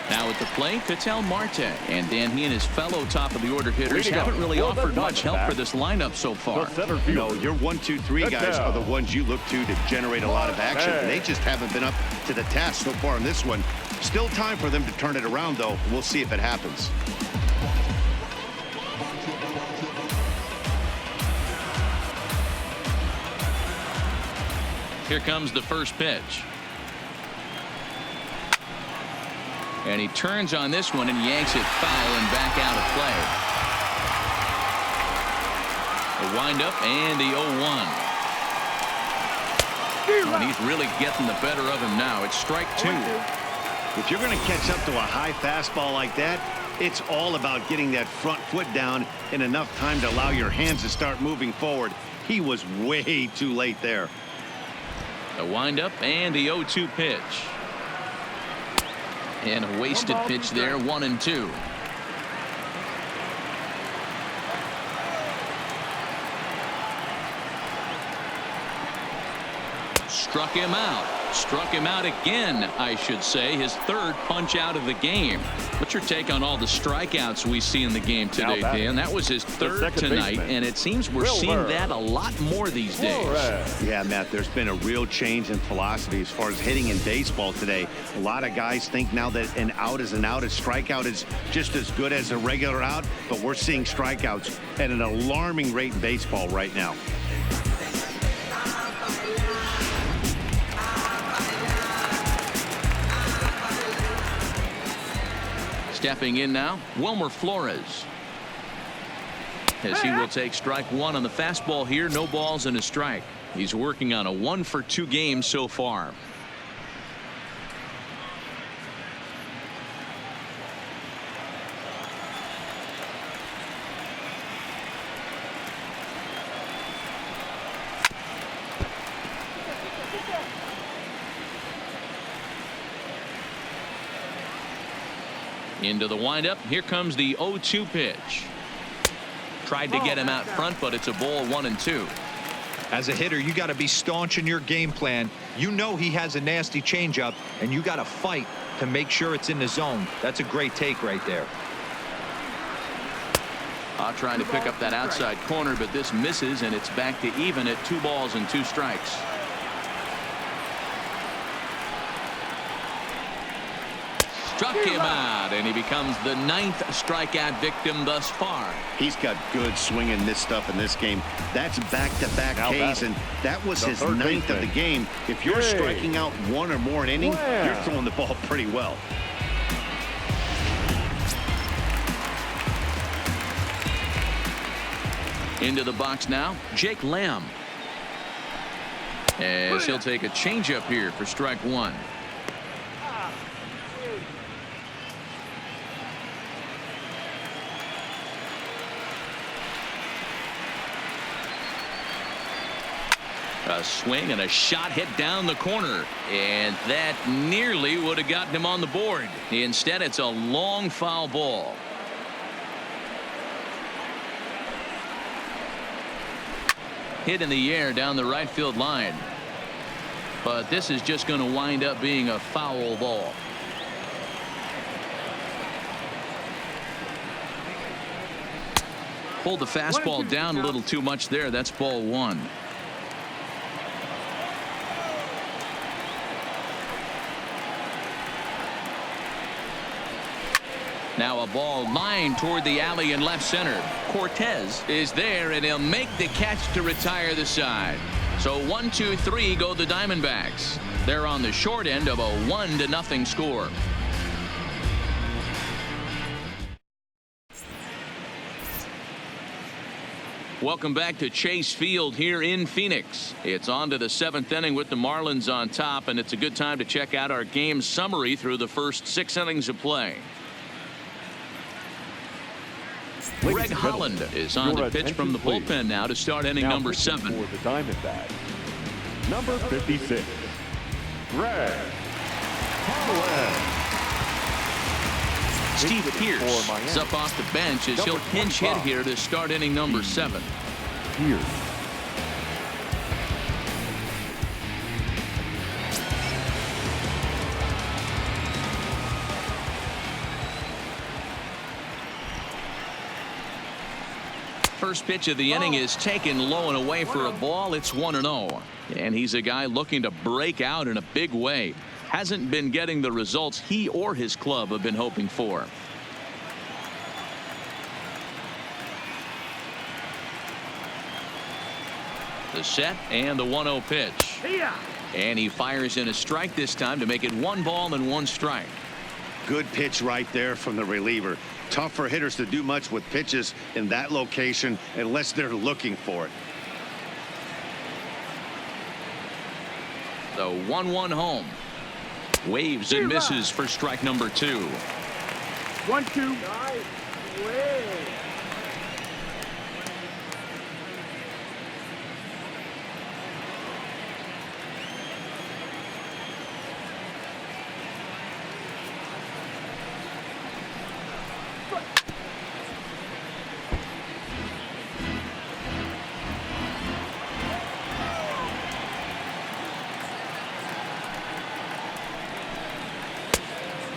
Now at the plate, Ketel Marte. And Dan, he and his fellow top-of-the-order hitters haven't really offered much help for this lineup so far. No, your 1, 2, 3 guys are the ones you look to generate a lot of action. They just haven't been up to the task so far in this one. Still time for them to turn it around, though. We'll see if it happens. Here comes the first pitch. And he turns on this one and yanks it foul and back out of play. The windup and the 0-1. And he's really getting the better of him now. It's strike 2. If you're going to catch up to a high fastball like that, it's all about getting that front foot down in enough time to allow your hands to start moving forward. He was way too late there. The windup and the 0-2 pitch. And a wasted pitch there, 1-2. Struck him out. Struck him out again, I should say. His third punch out of the game. What's your take on all the strikeouts we see in the game today, Dan? That was his third tonight, and it seems we're seeing that a lot more these days. Yeah, Matt, there's been a real change in philosophy as far as hitting in baseball today. A lot of guys think now that an out is an out. A strikeout is just as good as a regular out, but we're seeing strikeouts at an alarming rate in baseball right now. Stepping in now, Wilmer Flores. As he will take strike 1 on the fastball here. No balls and a strike. He's working on a 1-for-2 game so far. Into the windup. Here comes the 0-2 pitch. Tried to get him out front, but it's a ball, 1-2. As a hitter, you got to be staunch in your game plan. You know he has a nasty changeup, and you got to fight to make sure it's in the zone. That's a great take right there. Trying to pick up that outside corner, but this misses, and it's back to even at 2 balls and 2 strikes. Struck him out, and he becomes the 9th strikeout victim thus far. He's got good swing and miss stuff in this game. That's back-to-back Ks, and that was his 9th of the game. If you're striking out 1 or more an inning, you're throwing the ball pretty well. Into the box now, Jake Lamb. As he'll take a changeup here for strike 1. A swing and a shot hit down the corner, and that nearly would have gotten him on the board. Instead, it's a long foul ball. Hit in the air down the right field line, but this is just going to wind up being a foul ball. Pulled the fastball down a little too much there. That's ball 1. Now a ball lined toward the alley in left center. Cortez is there, and he'll make the catch to retire the side. So 1-2-3 go the Diamondbacks. They're on the short end of a 1-0 score. Welcome back to Chase Field here in Phoenix. It's on to the 7th inning with the Marlins on top, and it's a good time to check out our game summary through the first 6 innings of play. Greg Holland is on to pitch from the bullpen now to start inning number 7. For the Diamondbacks, number 56, Greg Holland. Steve Pearce is up off the bench as he'll pinch hit here to start inning number 7. Pearce. First pitch of the inning is taken low and away for a ball. It's 1-0. And he's a guy looking to break out in a big way. Hasn't been getting the results he or his club have been hoping for. The set and the 1-0 pitch. And he fires in a strike this time to make it 1 ball and 1 strike. Good pitch right there from the reliever. Tough for hitters to do much with pitches in that location unless they're looking for it. The 1-1 home. Waves and misses for strike number 2. 1-2.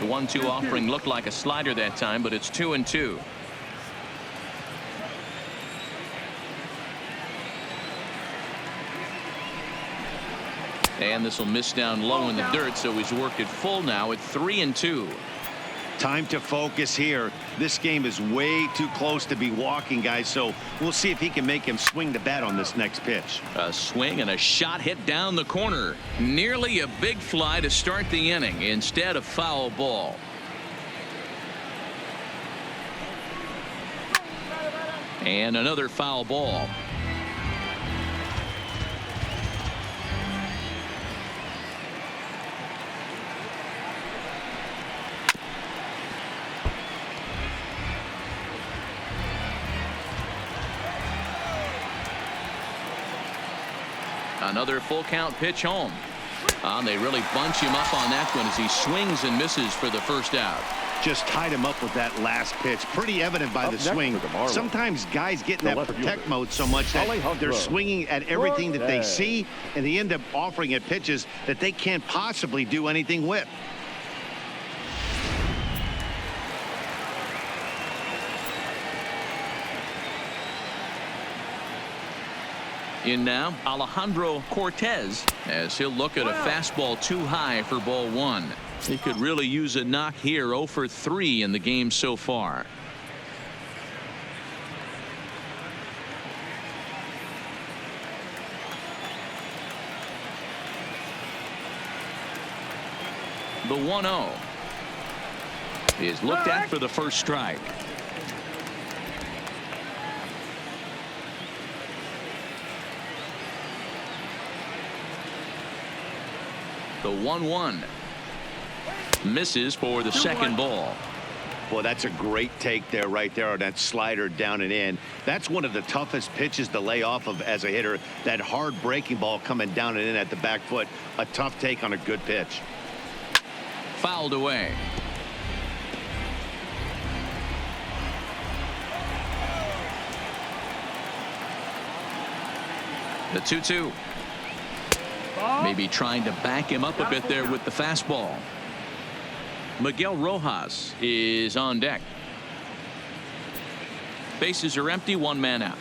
The 1-2 offering looked like a slider that time, but it's 2-2. And this will miss down low in the dirt, so he's worked it full now at 3-2. Time to focus here. This game is way too close to be walking, guys, so we'll see if he can make him swing the bat on this next pitch. A swing and a shot hit down the corner. Nearly a big fly to start the inning. Instead, a foul ball. And another foul ball. Another full count pitch home. They really bunch him up on that one as he swings and misses for the first out. Just tied him up with that last pitch. Pretty evident by the swing. Sometimes guys get in that protect mode so much that they're swinging at everything that they see, and they end up offering at pitches that they can't possibly do anything with. In now, Alejandro Cortez, as he'll look at a fastball too high for ball 1. He could really use a knock here. 0 for 3 in the game so far. The 1-0 is looked at for the first strike. The 1-1 misses for the second ball. Well, that's a great take there, right there on that slider down and in. That's one of the toughest pitches to lay off of as a hitter. That hard breaking ball coming down and in at the back foot. A tough take on a good pitch. Fouled away. The 2-2. Maybe trying to back him up a bit there with the fastball. Miguel Rojas is on deck. Bases are empty, 1 man out.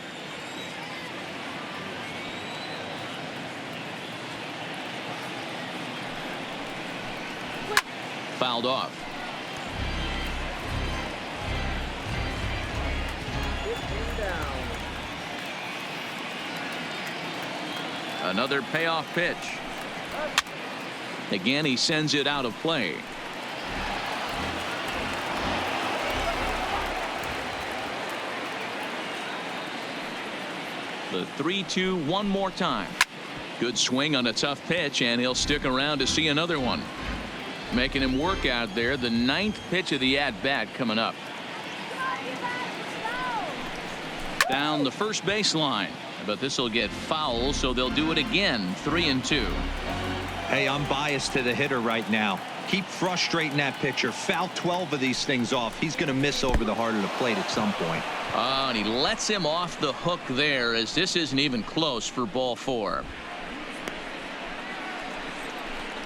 Fouled off. Another payoff pitch. Again, he sends it out of play. The 3-2 one more time. Good swing on a tough pitch, and he'll stick around to see another one. Making him work out there. The 9th pitch of the at-bat coming up. Down the first baseline. But this will get foul, so they'll do it again. 3-2. Hey, I'm biased to the hitter right now. Keep frustrating that pitcher. Foul 12 of these things off. He's going to miss over the heart of the plate at some point. And he lets him off the hook there, as this isn't even close for ball 4.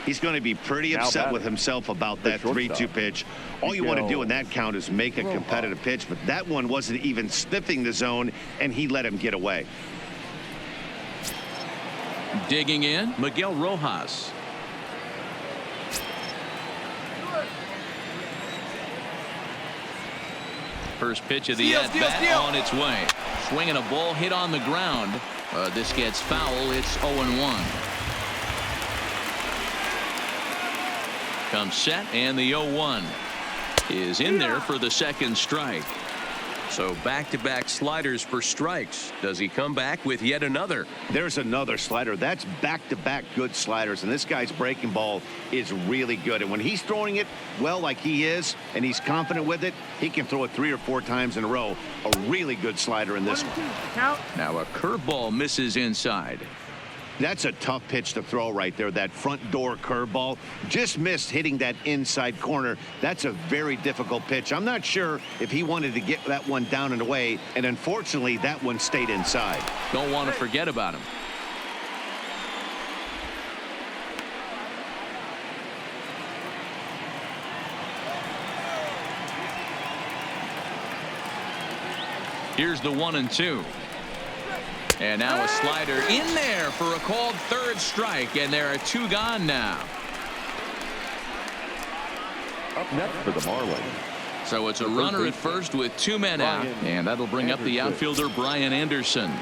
He's going to be pretty upset with himself about that 3-2 pitch. All you want to do in that count is make a competitive pitch, but that one wasn't even sniffing the zone, and he let him get away. Digging in, Miguel Rojas. First pitch of the at-bat on its way. Swinging a ball hit on the ground. This gets foul. It's 0-1. Comes set, and the 0-1. is in there for the second strike. So back-to-back sliders for strikes. Does he come back with yet another? There's another slider. That's back-to-back good sliders, and this guy's breaking ball is really good. And when he's throwing it well like he is, and he's confident with it, he can throw it 3 or 4 times in a row. A really good slider in this one. Now a curveball misses inside. That's a tough pitch to throw right there. That front door curveball just missed hitting that inside corner. That's a very difficult pitch. I'm not sure if he wanted to get that one down and away, and unfortunately that one stayed inside. Don't want to forget about him. Here's the 1-2. And now a slider in there for a called third strike, and there are 2 gone now. Up next for the Marlins. So it's a runner at first with 2 men out, and that'll bring up the outfielder Brian Anderson.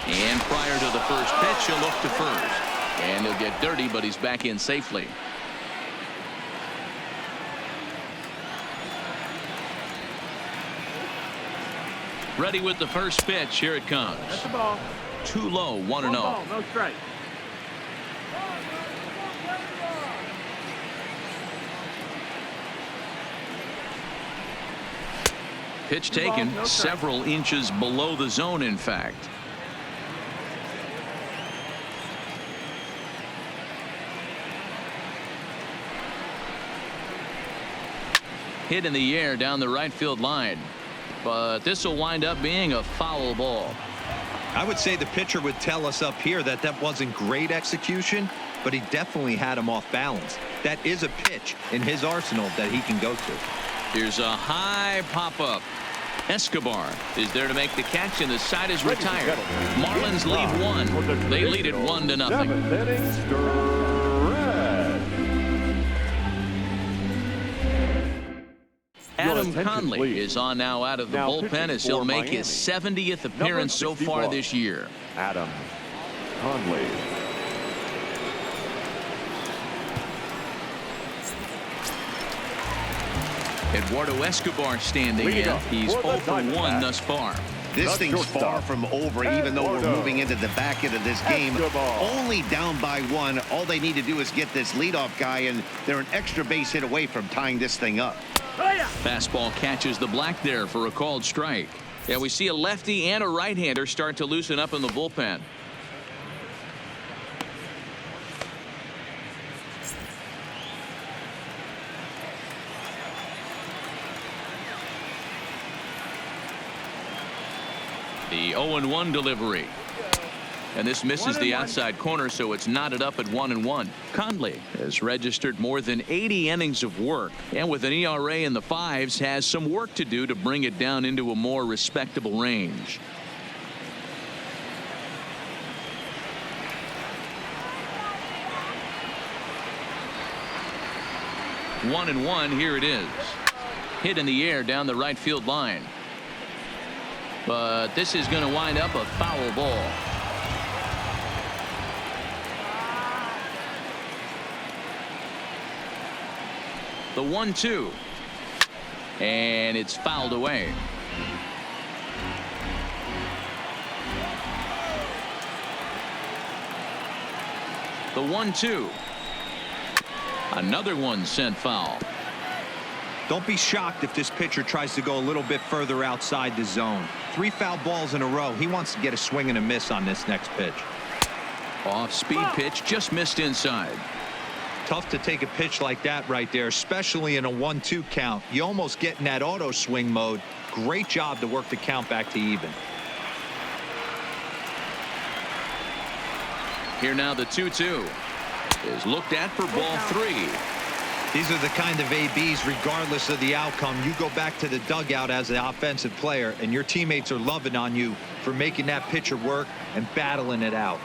And prior to the first pitch, he'll look to first, and he'll get dirty, but he's back in safely. Ready with the first pitch. Here it comes. That's the ball. Too low, 1-0. No strike. Pitch taken several inches below the zone, in fact. Hit in the air down the right field line. But this will wind up being a foul ball. I would say the pitcher would tell us up here that that wasn't great execution, but he definitely had him off balance. That is a pitch in his arsenal that he can go to. Here's a high pop-up. Escobar is there to make the catch, and the side is retired. Marlins lead 1. They lead it 1-0. 7th inning, stretch. Adam Conley is on now out of the bullpen as he'll make his 70th appearance so far this year. Adam Conley. Eduardo Escobar standing in. He's 0 for 1 thus far. This thing's far from over, even though we're moving into the back end of this game. Only down by 1. All they need to do is get this leadoff guy, and they're an extra base hit away from tying this thing up. Fastball catches the black there for a called strike. Yeah, we see a lefty and a right-hander start to loosen up in the bullpen. The 0-1 delivery. And this misses the outside corner, so it's knotted up at 1-1. Conley has registered more than 80 innings of work, and with an ERA in the 5s, has some work to do to bring it down into a more respectable range. One and one, here it is. Hit in the air down the right field line. But this is going to wind up a foul ball. The 1-2, and it's fouled away. The 1-2, another one sent foul. Don't be shocked if this pitcher tries to go a little bit further outside the zone. 3 foul balls in a row. He wants to get a swing and a miss on this next pitch. Off speed pitch, just missed inside. Tough to take a pitch like that right there, especially in a 1-2 count. You almost get in that auto swing mode. Great job to work the count back to even. Here now the 2-2 is looked at for ball 3. These are the kind of ABs, regardless of the outcome. You go back to the dugout as an offensive player, and your teammates are loving on you for making that pitcher work and battling it out.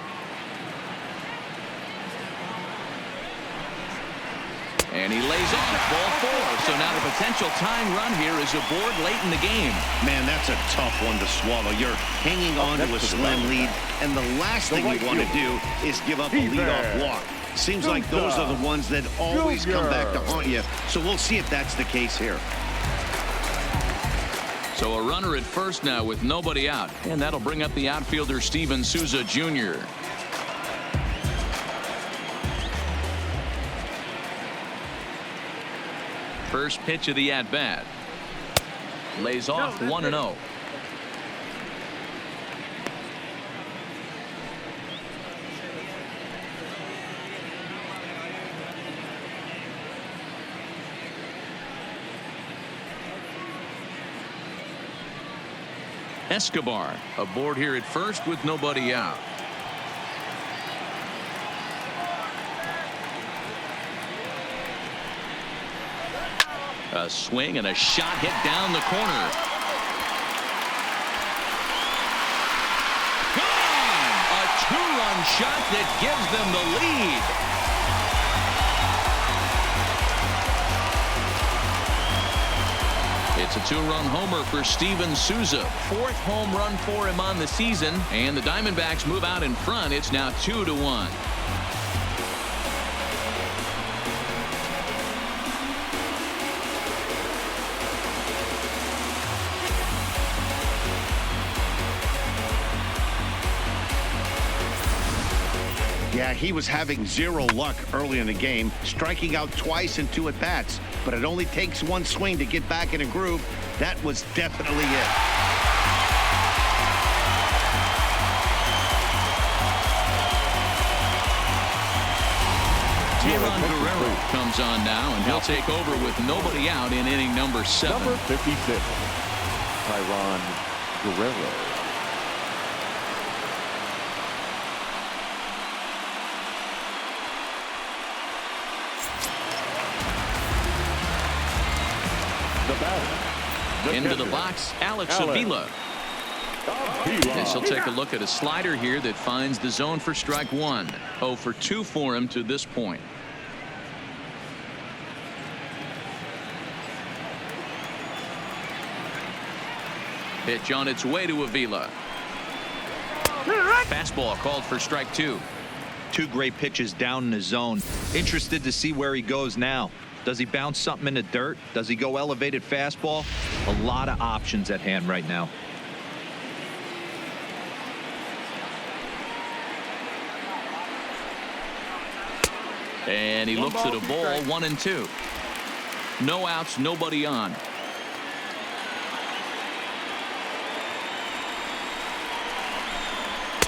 And he lays off ball 4. So now the potential tying run here is aboard late in the game. Man, that's a tough one to swallow. You're hanging on to a slim lead, and the last thing you want to do is give up a leadoff walk. Seems like those are the ones that always come back to haunt you. So we'll see if that's the case here. So a runner at first now with nobody out, and that'll bring up the outfielder Steven Souza Jr. First pitch of the at-bat. Lays off 1-0. Escobar aboard here at first with nobody out. A swing and a shot hit down the corner. Gone! A two-run shot that gives them the lead. It's a two-run homer for Steven Souza. Fourth home run for him on the season, and the Diamondbacks move out in front. It's now 2-1. Yeah, he was having zero luck early in the game, striking out twice in 2 at-bats. But it only takes one swing to get back in a groove. That was definitely it. Tayron Guerrero comes on now, and he'll take over with nobody out in inning number 7. Number 56, Tayron Guerrero. Into the box, Alex Avila. This will take a look at a slider here that finds the zone for strike 1. 0 for 2 for him to this point. Pitch on its way to Avila. Fastball called for strike 2. 2 great pitches down in the zone. Interested to see where he goes now. Does he bounce something in the dirt? Does he go elevated fastball? A lot of options at hand right now. And he looks at a ball, 1-2. No outs, nobody on.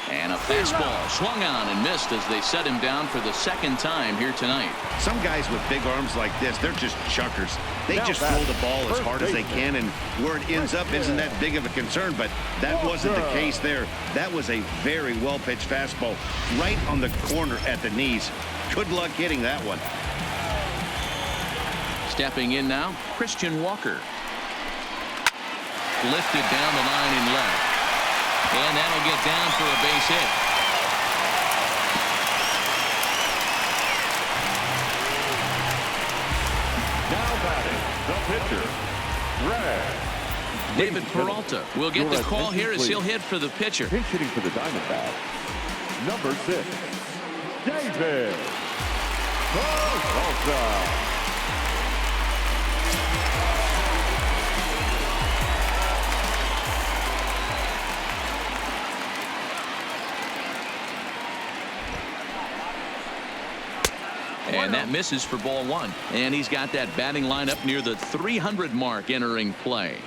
And a fastball swung on and missed as they set him down for the second time here tonight. Some guys with big arms like this, they're just chuckers. They just throw the ball as hard as they can, and where it ends up isn't that big of a concern, but that wasn't the case there. That was a very well-pitched fastball right on the corner at the knees. Good luck hitting that one. Stepping in now, Christian Walker. Lifted down the line in left. And that'll get down for a base hit. Now batting, the pitcher, Greg. David Peralta will get the call here as he'll hit for the pitcher. Pinch hitting for the Diamondbacks, number 6, David Peralta. And that misses for ball 1. And he's got that batting lineup near the 300 mark entering play.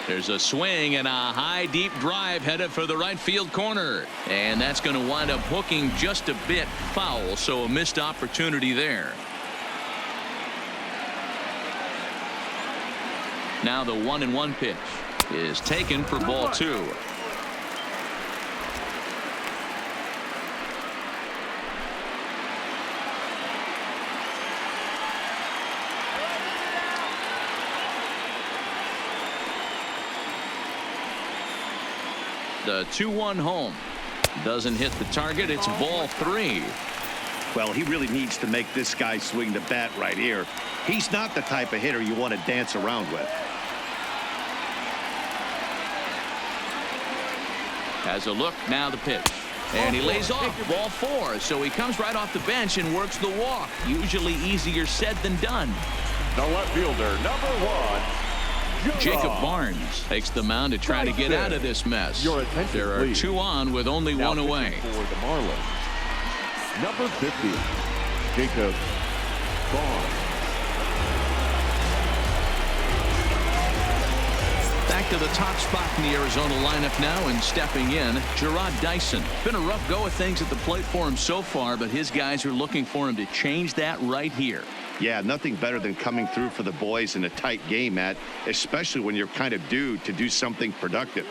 There's a swing and a high deep drive headed for the right field corner, and that's going to wind up hooking just a bit foul, so a missed opportunity there. Now the 1-1 pitch is taken for ball 2. The 2-1 home doesn't hit the target. It's ball 3. Well, he really needs to make this guy swing the bat right here. He's not the type of hitter you want to dance around with. Has a look, now the pitch. And he lays off, ball 4. So he comes right off the bench and works the walk. Usually easier said than done. The left fielder, number 1, Jacob Barnes takes the mound to try to get out of this mess. There are 2 on with only 1 away. For the Marlins, number 50, Jacob Barnes. Back to the top spot in the Arizona lineup now, and stepping in, Gerard Dyson. Been a rough go of things at the plate for him so far, but his guys are looking for him to change that right here. Yeah, nothing better than coming through for the boys in a tight game, Matt, especially when you're kind of due to do something productive.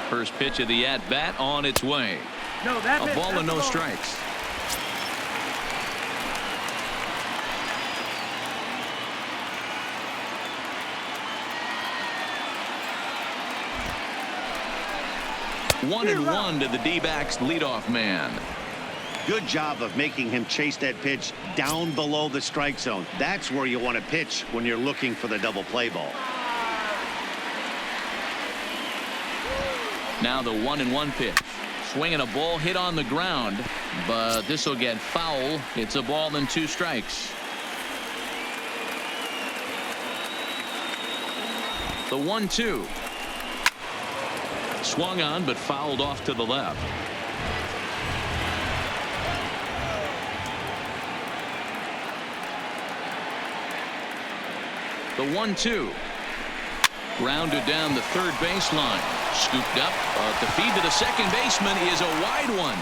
First pitch of the at-bat on its way. No, that's a ball and no strikes. One and one to the D-backs leadoff man. Good job of making him chase that pitch down below the strike zone. That's where you want to pitch when you're looking for the double play ball. Now the 1-1 pitch. Swinging a ball hit on the ground, but this will get foul. It's a ball and 2 strikes. The 1-2. Swung on but fouled off to the left. The 1-2. Grounded down the third baseline. Scooped up. The feed to the second baseman is a wide one.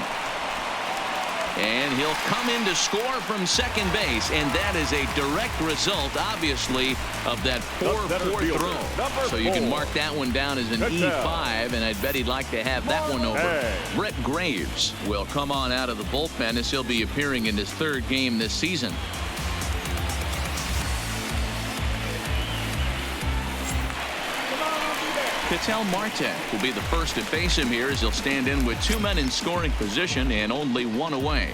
And he'll come in to score from second base. And that is a direct result, obviously, of that 4-4 throw. So you can mark that one down as an E5. And I'd bet he'd like to have that one over. Brett Graves will come on out of the bullpen as he'll be appearing in his 3rd game this season. Ketel Marte will be the first to face him here as he'll stand in with 2 men in scoring position and only 1 away.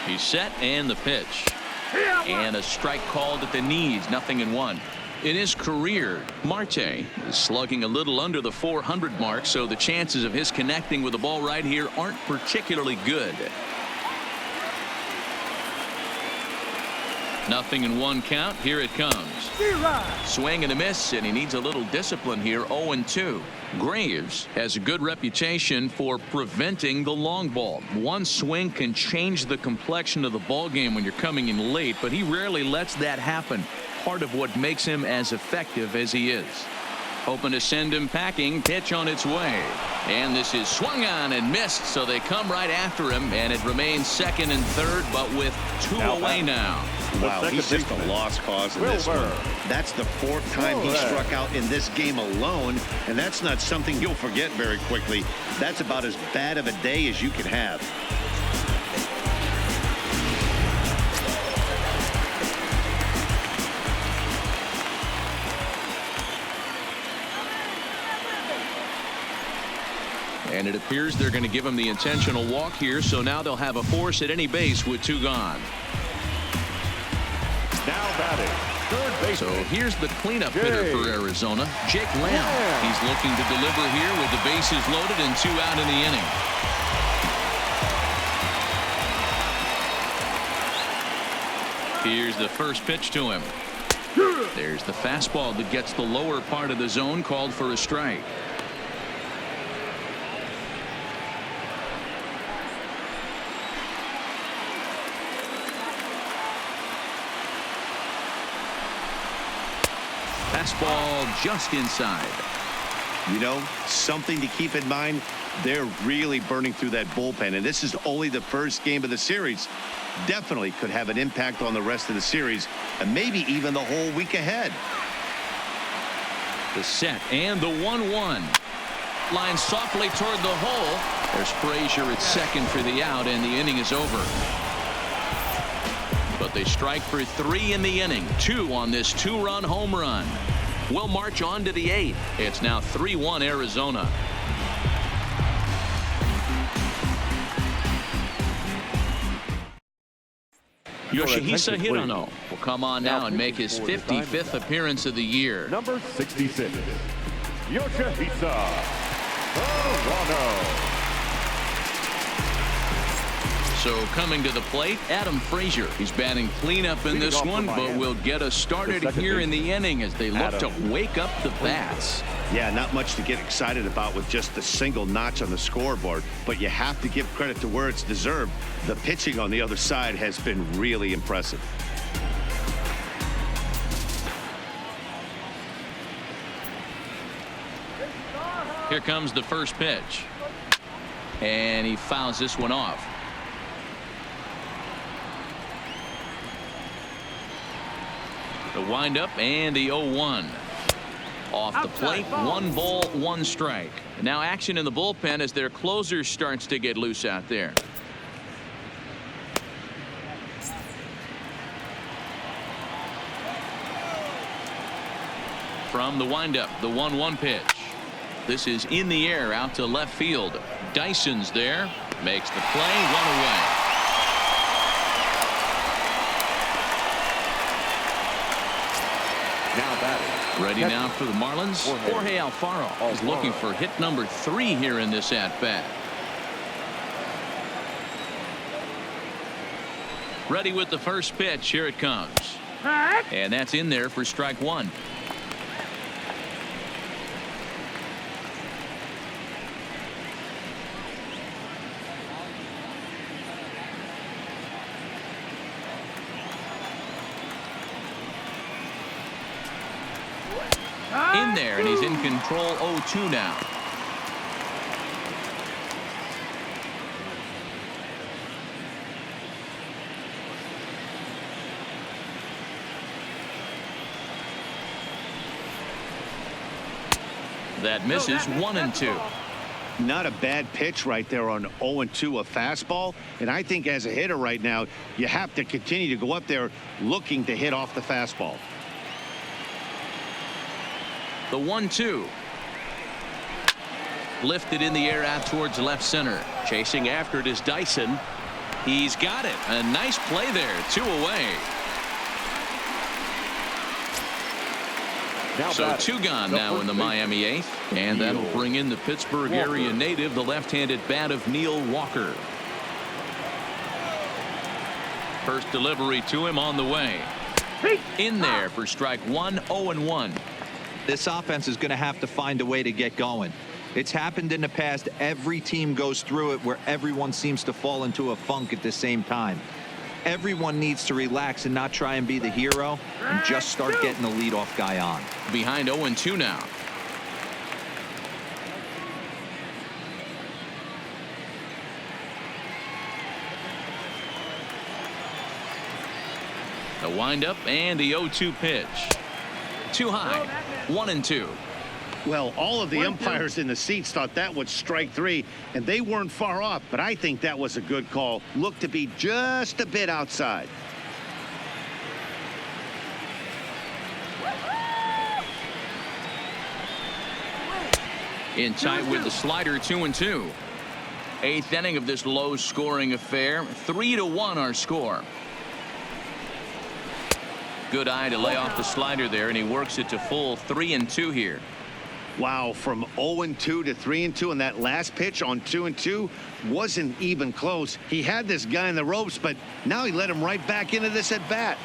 He's set and the pitch. And a strike called at the knees, 0-1. In his career, Marte is slugging a little under the 400 mark, so the chances of his connecting with the ball right here aren't particularly good. 0-1 count. Here it comes. Swing and a miss, and he needs a little discipline here. 0-2. Graves has a good reputation for preventing the long ball. One swing can change the complexion of the ball game when you're coming in late, but he rarely lets that happen. Part of what makes him as effective as he is. Hoping to send him packing. Pitch on its way. And this is swung on and missed, so they come right after him, and it remains 2nd and 3rd, but with 2 away now. Wow, he's just a lost cause in this one. That's the 4th time he struck out in this game alone, and that's not something you'll forget very quickly. That's about as bad of a day as you can have. And it appears they're going to give him the intentional walk here, so now they'll have a force at any base with 2 gone. Now batting, third base. So here's the cleanup hitter for Arizona, Jake Lamb. He's looking to deliver here with the bases loaded and 2 out in the inning. Here's the first pitch to him. There's the fastball that gets the lower part of the zone, called for a strike. Fastball just inside. You know, something to keep in mind, they're really burning through that bullpen, and this is only the first game of the series. definitely could have an impact on the rest of the series and maybe even the whole week ahead. The set and the 1-1. Line softly toward the hole. There's Fraser at second for the out, and the inning is over. But they strike for 3 in the inning, 2 on this 2-run home run. We'll march on to the 8th. It's now 3-1 Arizona. Yoshihisa Hirano will come on now and make his 55th appearance of the year. Number 66, Yoshihisa Hirano. So coming to the plate, Adam Fraser. He's batting cleanup in this one, but will get us started here in the inning as they look to wake up the bats. Yeah, not much to get excited about with just a single notch on the scoreboard, but you have to give credit to where it's deserved. The pitching on the other side has been really impressive. Here comes the first pitch. And he fouls this one off. The windup and the 0-1. Off the plate, 1 ball, 1 strike. And now action in the bullpen as their closer starts to get loose out there. From the windup, the 1-1 pitch. This is in the air out to left field. Dyson's there, makes the play, 1 away. Now batting. Ready now for the Marlins. Jorge Alfaro is looking for hit number 3 here in this at-bat. Ready with the first pitch. Here it comes. And that's in there for strike 1. In there, and he's in control. 0-2 now. That misses. 1-2. Not a bad pitch right there on 0-2, a fastball. And I think as a hitter right now, you have to continue to go up there looking to hit off the fastball. The 1-2. Lifted in the air out towards left center. Chasing after it is Dyson. He's got it. A nice play there. 2 away. So 2 gone now in the Miami 8th. And that'll bring in the Pittsburgh area native, the left-handed bat of Neil Walker. First delivery to him on the way. In there for strike 1. 0-1. This offense is going to have to find a way to get going. It's happened in the past. Every team goes through it where everyone seems to fall into a funk at the same time. Everyone needs to relax and not try and be the hero and just start getting the leadoff guy on. Behind 0-2 now. The windup and the 0-2 pitch. Too high. 1-2. Well, all of the umpires in the seats thought that was strike 3, and they weren't far off, but I think that was a good call. Looked to be just a bit outside. In tight with the slider. 2-2. 8th inning of this low-scoring affair. 3-1 our score. Good eye to lay off the slider there, and he works it to full 3-2 here. Wow, from 0-2 to 3-2, and that last pitch on 2-2 wasn't even close. He had this guy in the ropes, but now he let him right back into this at bat.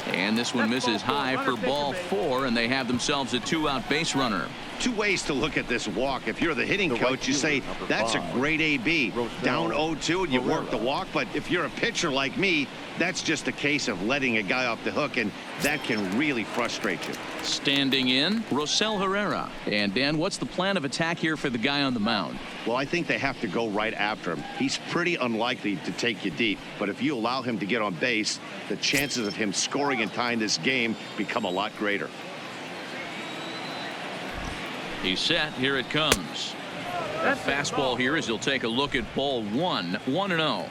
And this one misses high for ball 4, and they have themselves a 2-out base runner. two ways to look at this walk. If you're the hitting coach, you say, that's a great AB. Down 0-2 and you work the walk. But if you're a pitcher like me, that's just a case of letting a guy off the hook, and that can really frustrate you. Standing in, Rosell Herrera. And Dan, what's the plan of attack here for the guy on the mound? Well, I think they have to go right after him. He's pretty unlikely to take you deep, but if you allow him to get on base, the chances of him scoring and tying this game become a lot greater. He's set. Here it comes. A fastball here as he'll take a look at ball one. 1-0.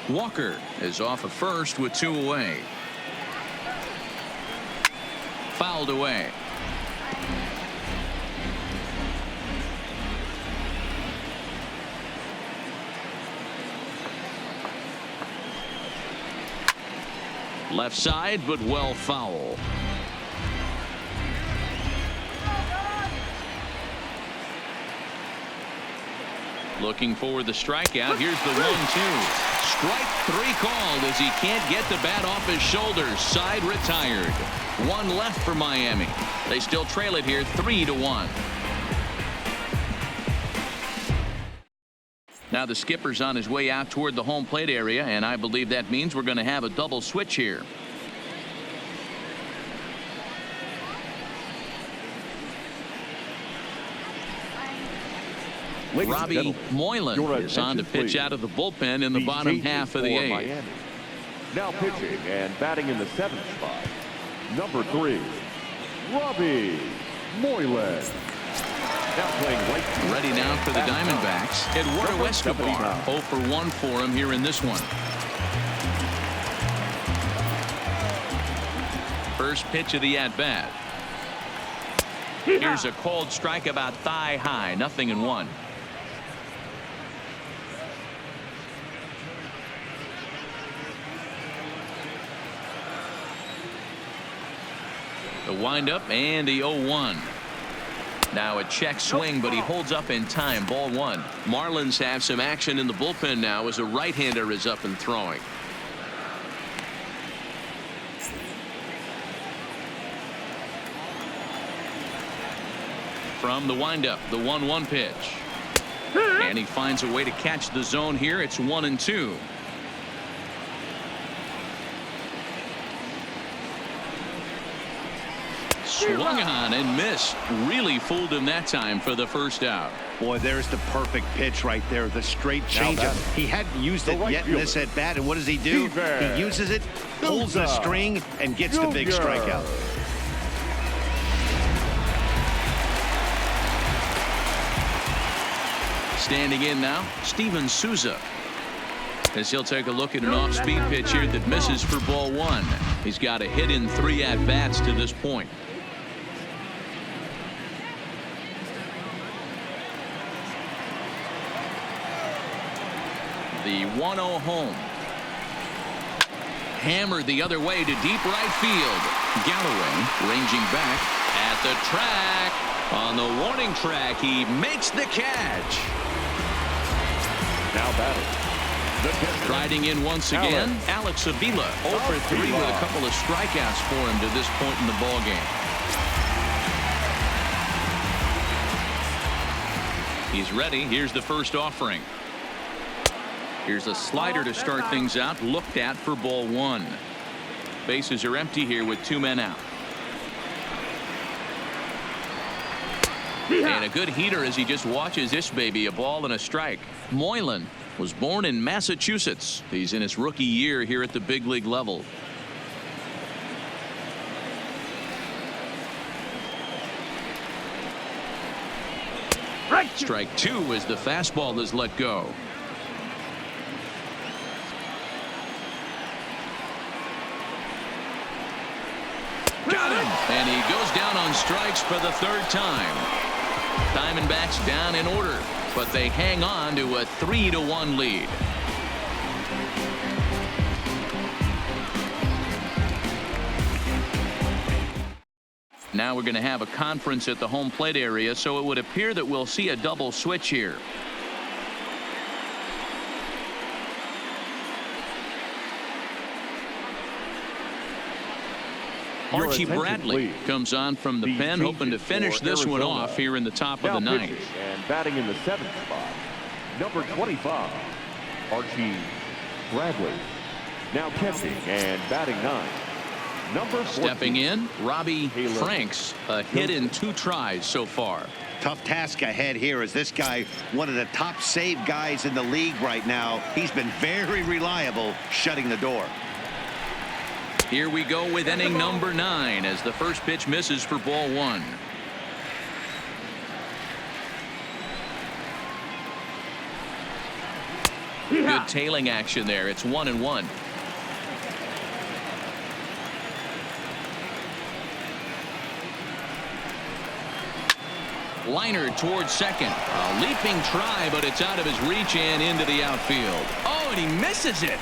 Walker is off of first with 2 away. Fouled away. Left side, but well foul. Looking for the strikeout. Here's the 1-2. Strike 3 called as he can't get the bat off his shoulders. Side retired. 1 left for Miami. They still trail it here 3-1. Now the skipper's on his way out toward the home plate area, and I believe that means we're going to have a double switch here. Robbie Moylan is on to pitch out of the bullpen in the bottom half of the 8th. Now pitching and batting in the 7th spot, number 3, Robbie Moylan. Now playing right. Ready now for the Diamondbacks. Eduardo Escobar 0 for 1 for him here in this one. First pitch of the at-bat. Here's a called strike about thigh high. 0-1. The windup and the 0-1. Now a check swing, but he holds up in time. Ball 1. Marlins have some action in the bullpen now as a right-hander is up and throwing. From the windup, the 1-1 pitch. And he finds a way to catch the zone here. It's 1-2. Swung on and missed. Really fooled him that time for the first out. Boy, there's the perfect pitch right there. The straight changeup. He hadn't used it yet in this at bat, and what does he do? He uses it, pulls the string, and gets the big strikeout. Standing in now, Steven Souza. As he'll take a look at an off-speed pitch here that misses for ball 1. He's got a hit in 3 at-bats to this point. The 1-0 home. Hammered the other way to deep right field. Galloway ranging back at the track. On the warning track, he makes the catch. Now batting. Riding in once again, Alex Avila 0 for 3 with a couple of strikeouts for him to this point in the ball game. He's ready. Here's the first offering. Here's a slider to start things out, looked at for ball 1. Bases are empty here with 2 men out. And a good heater as he just watches this baby, a ball and a strike. Moylan was born in Massachusetts. He's in his rookie year here at the big league level. Strike 2 as the fastball is let go. Got him. And he goes down on strikes for the 3rd time. Diamondbacks down in order, but they hang on to a 3-1 lead. Now we're going to have a conference at the home plate area, so it would appear that we'll see a double switch here. Archie attention, Bradley please. comes on from the pen, hoping to finish this one off here in the top of the ninth. Pitching and batting in the 7th spot, number 25, Archie Bradley. Now catching and batting 9, number 14. Stepping in, Ronnie Franks, a hit in 2 tries so far. Tough task ahead here as this guy, one of the top save guys in the league right now. He's been very reliable shutting the door. Here we go with inning number 9 as the first pitch misses for ball 1. Good tailing action there. It's 1-1. Liner towards second. A leaping try, but it's out of his reach and into the outfield. Oh, and he misses it.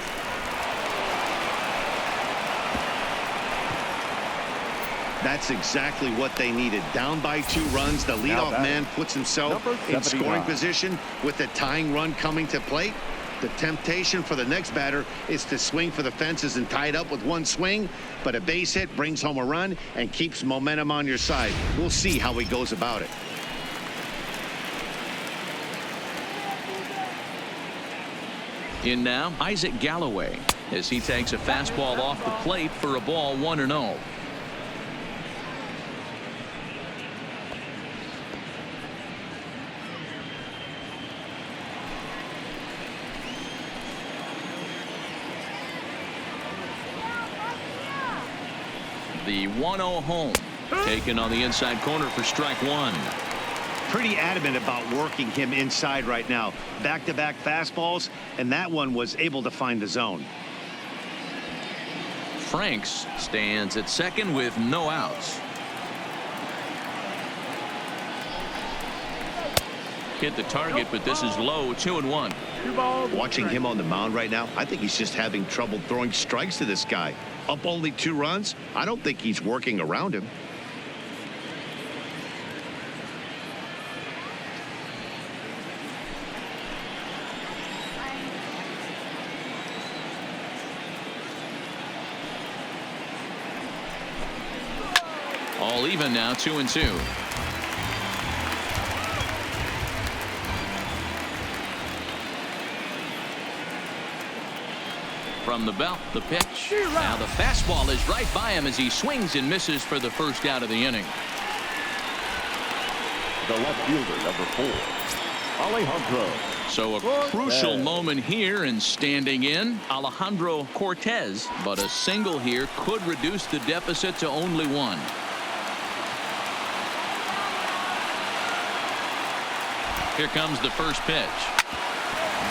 That's exactly what they needed. Down by 2 runs, the leadoff man puts himself in scoring position with the tying run coming to plate. The temptation for the next batter is to swing for the fences and tie it up with 1 swing, but a base hit brings home a run and keeps momentum on your side. We'll see how he goes about it. In now, Isaac Galloway as he takes a fastball off the plate for a ball 1-0. The 1-0 home taken on the inside corner for strike 1. Pretty adamant about working him inside right now. Back-to-back fastballs, and that one was able to find the zone. Franks stands at second with no outs. Hit the target, but this is low. 2-1. Watching him on the mound right now, I think he's just having trouble throwing strikes to this guy. Up only 2 runs. I don't think he's working around him. All even now, 2-2. From the belt, the pitch. Now the fastball is right by him as he swings and misses for the first out of the inning. The left fielder, number 4, Alejandro. So a crucial moment here, and standing in, Alejandro Cortez. But a single here could reduce the deficit to only 1. Here comes the first pitch.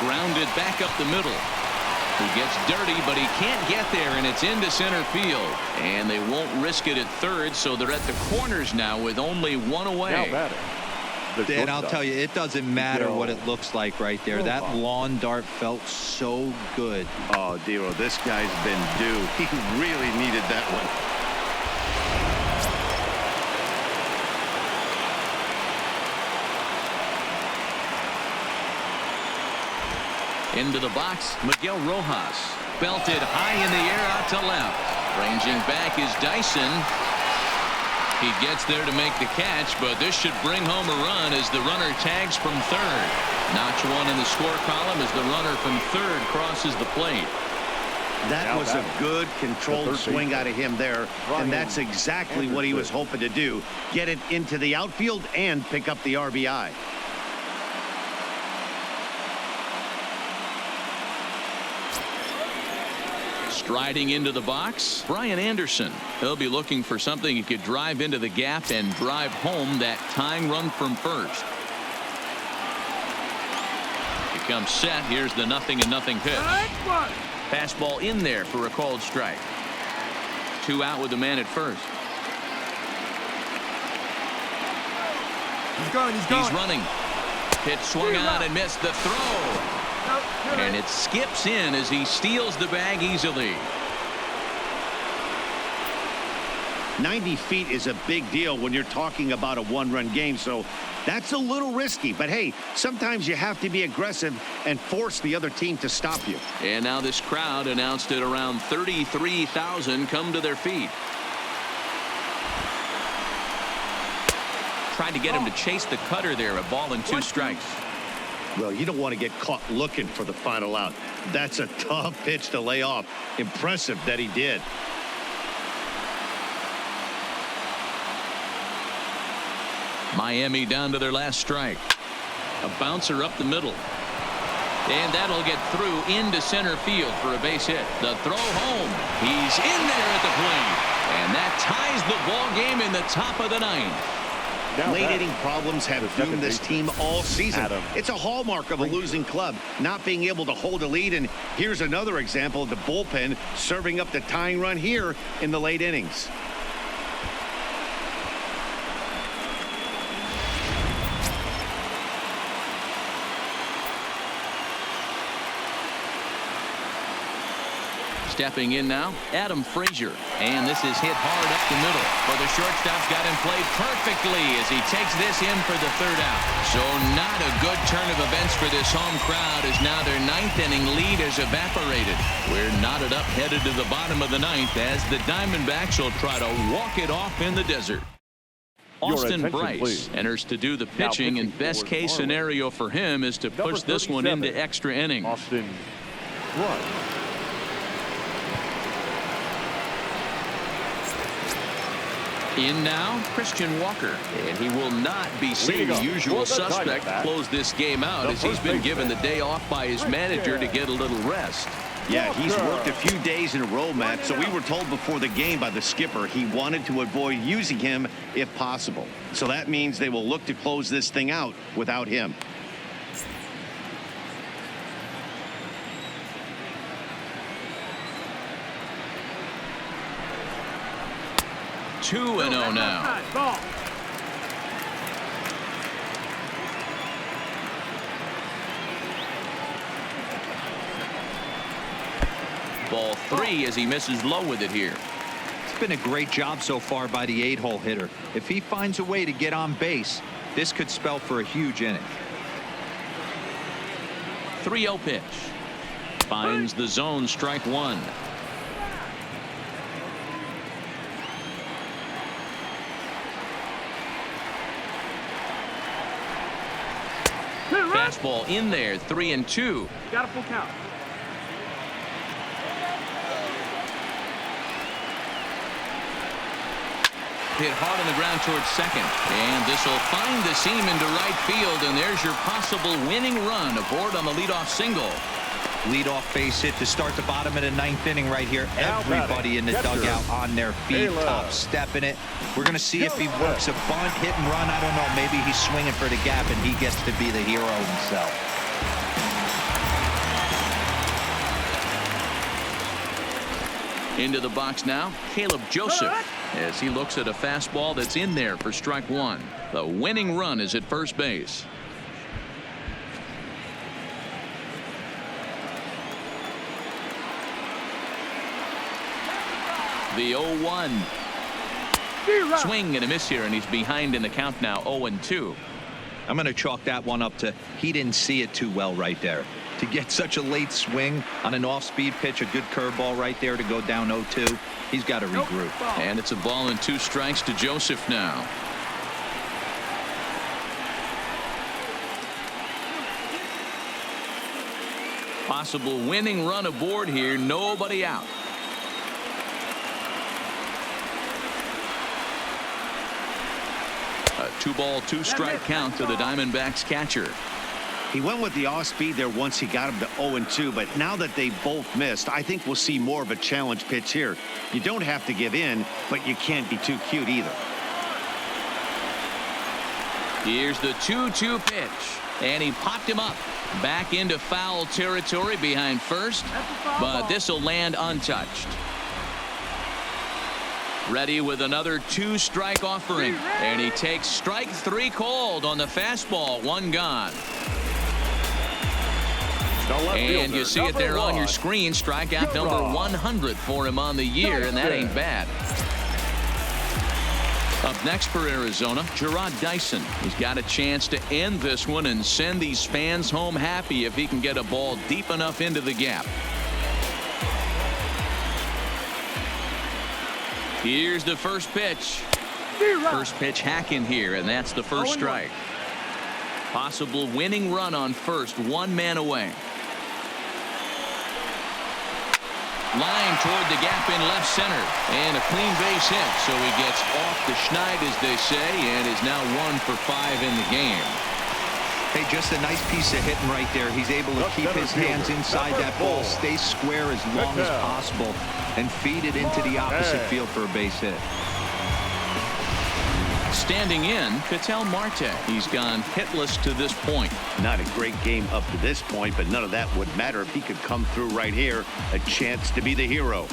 Grounded back up the middle. He gets dirty, but he can't get there, and it's into center field. And they won't risk it at third, so they're at the corners now with only 1 away. Dan, I'll tell you, it doesn't matter what it looks like right there. That lawn dart felt so good. Oh, Dero, this guy's been due. He really needed that one. Into the box, Miguel Rojas. Belted high in the air out to left. Ranging back is Dyson. He gets there to make the catch, but this should bring home a run as the runner tags from third. Notch 1 in the score column as the runner from third crosses the plate. That was a good controlled swing out of him there, and that's exactly what he was hoping to do. Get it into the outfield and pick up the RBI. Striding into the box, Brian Anderson. He'll be looking for something he could drive into the gap and drive home that tying run from first. He comes set. Here's the 0-0 pitch. Fastball in there for a called strike. 2 out with the man at first. He's running. Pitch swung on and missed the throw. And it skips in as he steals the bag easily. 90 feet is a big deal when you're talking about a 1-run game, so that's a little risky. But hey, sometimes you have to be aggressive and force the other team to stop you. And now this crowd, announced at around 33,000, come to their feet. tried to get him to chase the cutter there. A ball and 2 strikes. Well, you don't want to get caught looking for the final out. That's a tough pitch to lay off. Impressive that he did. Miami down to their last strike. A bouncer up the middle. And that'll get through into center field for a base hit. The throw home. He's in there at the plate. And that ties the ball game in the top of the 9th. Late inning problems have doomed this team all season. It's a hallmark of a losing club, not being able to hold a lead. And here's another example of the bullpen serving up the tying run here in the late innings. Stepping in now, Adam Fraser. And this is hit hard up the middle. But the shortstop's got him played perfectly as he takes this in for the 3rd out. So not a good turn of events for this home crowd as now their 9th inning lead has evaporated. We're knotted up headed to the bottom of the 9th as the Diamondbacks will try to walk it off in the desert. Austin Bryce enters to do the pitching, and best case scenario for him is to push this one into extra innings. Austin Bryce. In now, Christian Walker. And he will not be seeing the usual suspect close this game out as he's been given the day off by his manager to get a little rest. Yeah, he's worked a few days in a row, Matt, so we were told before the game by the skipper he wanted to avoid using him if possible. So that means they will look to close this thing out without him. Two and 0 now. Ball 3 as he misses low with it here. It's been a great job so far by the 8-hole hitter. If he finds a way to get on base, this could spell for a huge inning. 3-0 pitch. Finds the zone, strike 1. Fastball in there, 3-2. Got a full count. Hit hard on the ground towards second. And this will find the seam into right field. And there's your possible winning run aboard on the leadoff single. Leadoff base hit to start the bottom of the 9th inning right here. Everybody in the dugout on their feet, top stepping it. We're going to see if he works a bunt, hit and run. I don't know. Maybe he's swinging for the gap and he gets to be the hero himself. Into the box now, Caleb Joseph, as he looks at a fastball that's in there for strike 1. The winning run is at first base. The 0-1. Swing and a miss here, and he's behind in the count now, 0-2. I'm going to chalk that one up to he didn't see it too well right there. To get such a late swing on an off-speed pitch, a good curveball right there to go down 0-2. He's got to regroup. And it's a ball and 2 strikes to Joseph now. Possible winning run aboard here. Nobody out. A 2-ball, 2-strike count to the Diamondbacks catcher. He went with the off speed there once he got him to 0-2, but now that they both missed, I think we'll see more of a challenge pitch here. You don't have to give in, but you can't be too cute either. Here's the 2-2 pitch, and he popped him up back into foul territory behind first, but this will land untouched. Ready with another 2-strike offering, and he takes strike 3 called on the fastball. 1 gone. And you see it there on your screen. Strikeout number 100 for him on the year, and that ain't bad. Up next for Arizona, Gerard Dyson. He's got a chance to end this one and send these fans home happy if he can get a ball deep enough into the gap. Here's the first pitch. First pitch hacking here, and that's the first strike. Possible winning run on first, one man away. Line toward the gap in left center, and a clean base hit, so he gets off the schneid, as they say, and is now 1 for 5 in the game. Hey, just a nice piece of hitting right there. He's able to keep his hands inside that ball, stay square as long as possible, and feed it into the opposite field for a base hit. Standing in, Ketel Marte. He's gone hitless to this point. Not a great game up to this point, but none of that would matter if he could come through right here. A chance to be the hero.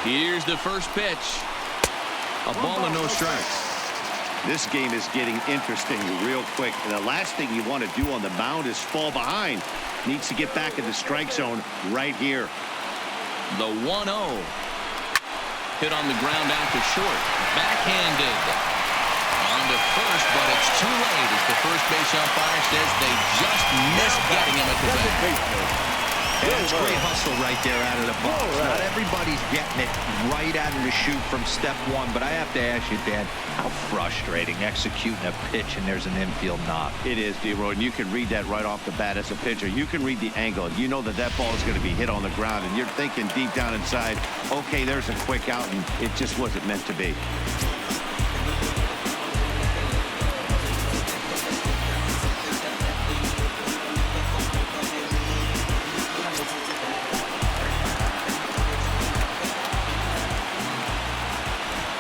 Here's the first pitch. A ball and no strikes. This game is getting interesting real quick. And the last thing you want to do on the mound is fall behind. Needs to get back in the strike zone right here. The 1-0. Hit on the ground out to short. Backhanded. On to first, but it's too late as the first base umpire says they just missed getting him at the bat. Yeah, it's great hustle right there out of the box. Not everybody's getting it right out of the chute from step one, but I have to ask you, Dan, how frustrating executing a pitch and there's an infield knock. It is, D-Roy, and you can read that right off the bat as a pitcher. You can read the angle. You know that that ball is going to be hit on the ground, and you're thinking deep down inside, okay, there's a quick out, and it just wasn't meant to be.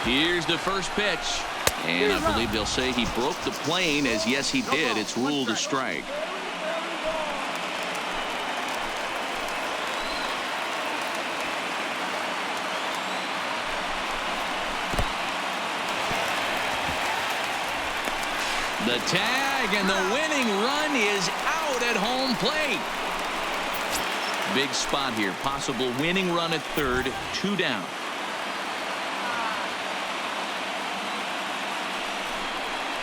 Here's the first pitch. And I believe they'll say he broke the plane, as yes, he did. It's ruled a strike. The tag, and the winning run is out at home plate. Big spot here. Possible winning run at third. 2 down.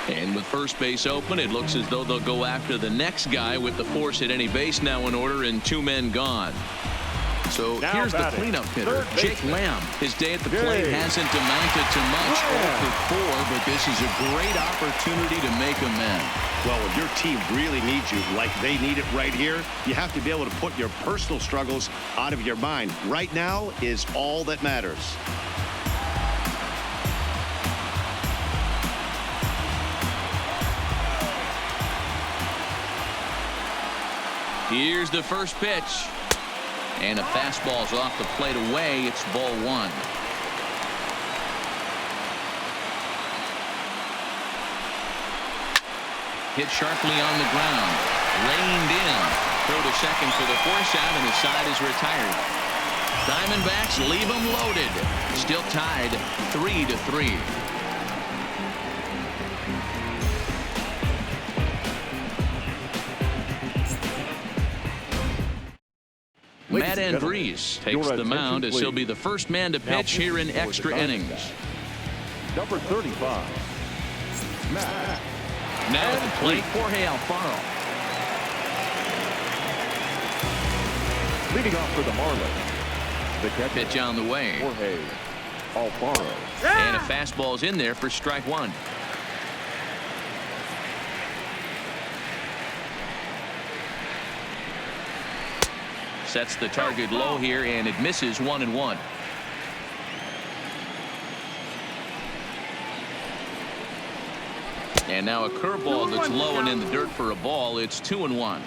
And with first base open, it looks as though they'll go after the next guy with the force at any base now in order and 2 men gone. So now here's the cleanup hitter, Jake Lamb. His day at the plate hasn't amounted to much, 0 for 4, but this is a great opportunity to make amends. Well, when your team really needs you like they need it right here, you have to be able to put your personal struggles out of your mind. Right now is all that matters. Here's the first pitch. And a fastball's off the plate away. It's ball 1. Hit sharply on the ground. Reined in. Throw to second for the force out, and the side is retired. Diamondbacks leave them loaded. Still tied 3-3. Matt Andrees takes the mound as he'll be the first man to pitch here in extra innings. Number 35, Matt. Now at the plate, Jorge Alfaro. Leading off for the Marlins, the catcher, Pitch on the way. Jorge Alfaro. And a fastball's in there for strike 1. Sets the target low here, and it misses 1-1. And now a curveball that's low and in the dirt for a ball. It's 2-1.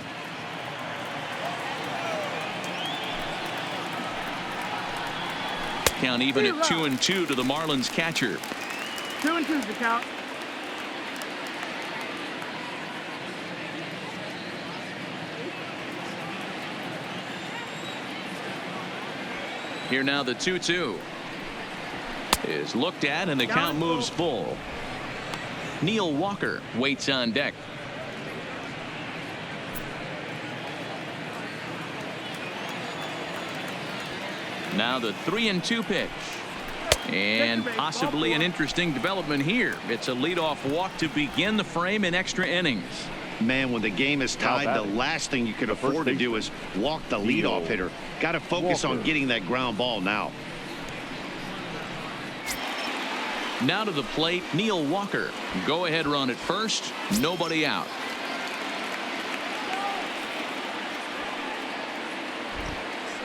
Count even at 2-2 to the Marlins catcher. 2-2 the count. Here now the 2-2 is looked at, and the count moves full. Neil Walker waits on deck. Now the 3-2 pitch. And possibly an interesting development here. It's a leadoff walk to begin the frame in extra innings. Man, when the game is tied, the last thing you can afford to do is walk the leadoff hitter. Got to focus on getting that ground ball now. Now to the plate, Neil Walker. Go ahead run at first. Nobody out.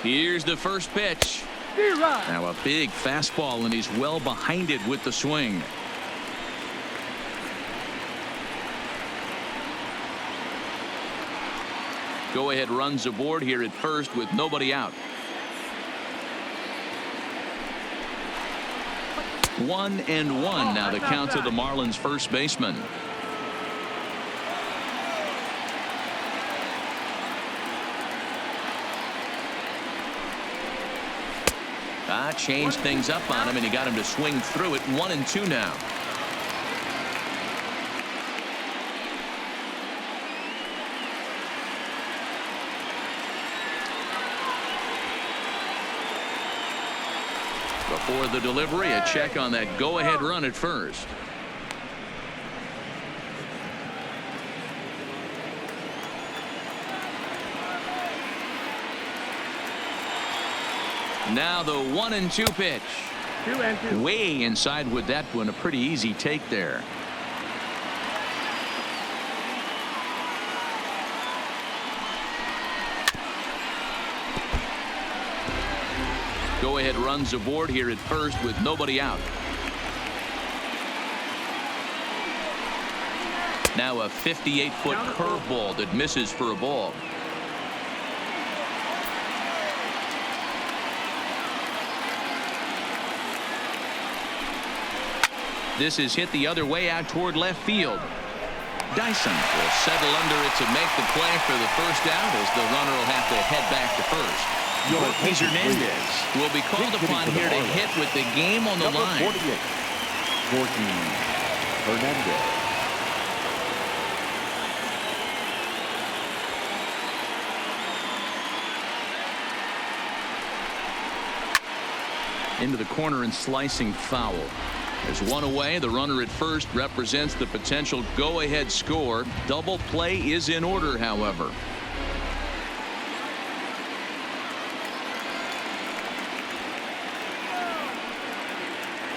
Here's the first pitch. Now a big fastball, and he's well behind it with the swing. Go ahead runs aboard here at first with nobody out. 1-1 now the count to the Marlins first baseman. Changed things up on him, and he got him to swing through it. 1-2 now. Before the delivery, a check on that go-ahead run at first. Now the 1-2 pitch. 2-2. Way inside with that one. A pretty easy take there. Go ahead runs aboard here at first with nobody out. Now a 58-foot curveball that misses for a ball. This is hit the other way out toward left field. Dyson will settle under it to make the play for the first out, as the runner will have to head back to first. Fraser will be called upon here to hit with the game on the line. 48, Jorge Hernandez. Into the corner and slicing foul. There's one away. The runner at first represents the potential go-ahead score. Double play is in order, however.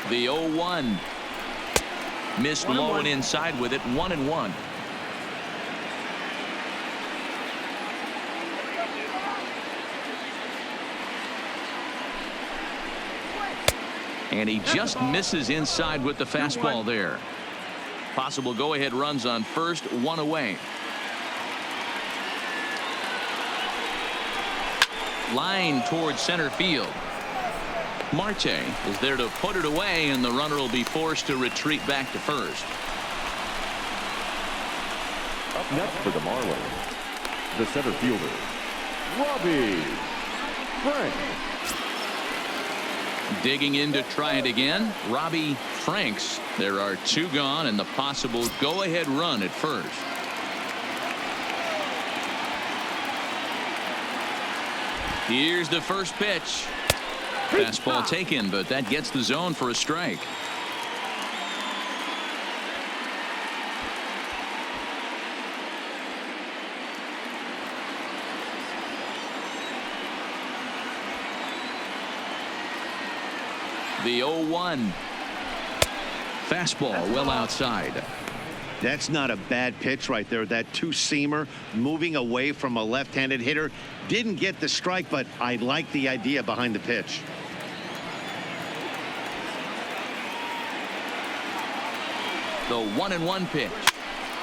The 0-1. Missed low and inside with it. 1-1. And he just misses inside with the fastball there. Possible go-ahead runs on first, one away. Line towards center field. Marte is there to put it away, and the runner will be forced to retreat back to first. Up next for the Marlins, the center fielder, Ronnie Franks. Digging in to try it again, Ronnie Franks. There are two gone, and the possible go-ahead run at first. Here's the first pitch. Fastball taken, but that gets the zone for a strike. The 0-1. Fastball well outside. That's not a bad pitch right there. That two-seamer moving away from a left-handed hitter. Didn't get the strike, but I like the idea behind the pitch. The 1-1 pitch.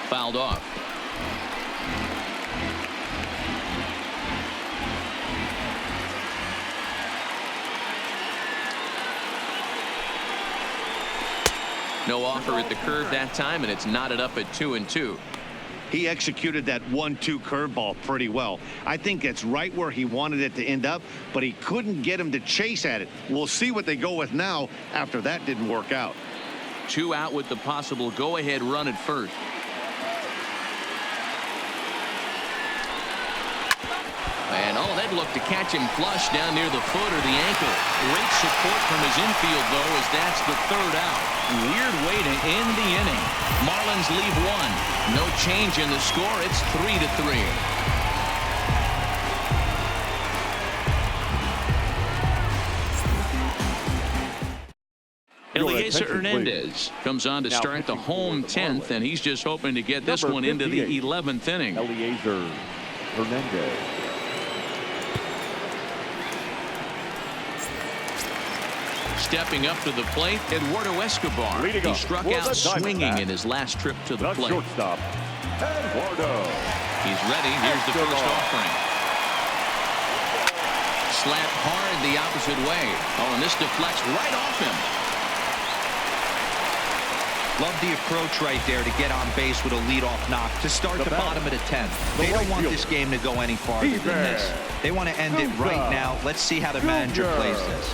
Fouled off. No offer at the curve that time, and it's knotted up at 2-2. He executed that 1-2 curveball pretty well. I think it's right where he wanted it to end up, but he couldn't get him to chase at it. We'll see what they go with now after that didn't work out. 2 out with the possible go-ahead run at first. And that looked to catch him flush down near the foot or the ankle. Great support from his infield, though, as that's the third out. Weird way to end the inning. Marlins leave one. No change in the score. It's 3-3. Eliezer Hernandez comes on to start the home 10th, and he's just hoping to get this one into the 11th inning. Eliezer Hernandez. Stepping up to the plate, Eduardo Escobar. He struck out swinging in his last trip to the plate. Shortstop, Eduardo. He's ready. Here's the first offering. Slapped hard the opposite way. And this deflects right off him. Love the approach right there to get on base with a leadoff knock to start the bottom of the 10th. They don't want this game to go any farther than this. They want to end it right now. Let's see how the manager plays this.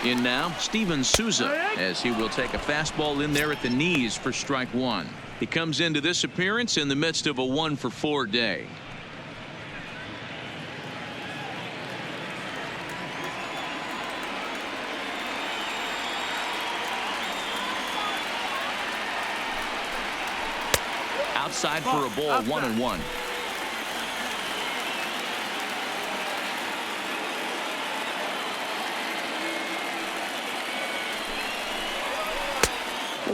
In now, Steven Souza, as he will take a fastball in there at the knees for strike one. He comes into this appearance in the midst of a 1-for-4 day. Outside for a ball, 1-1.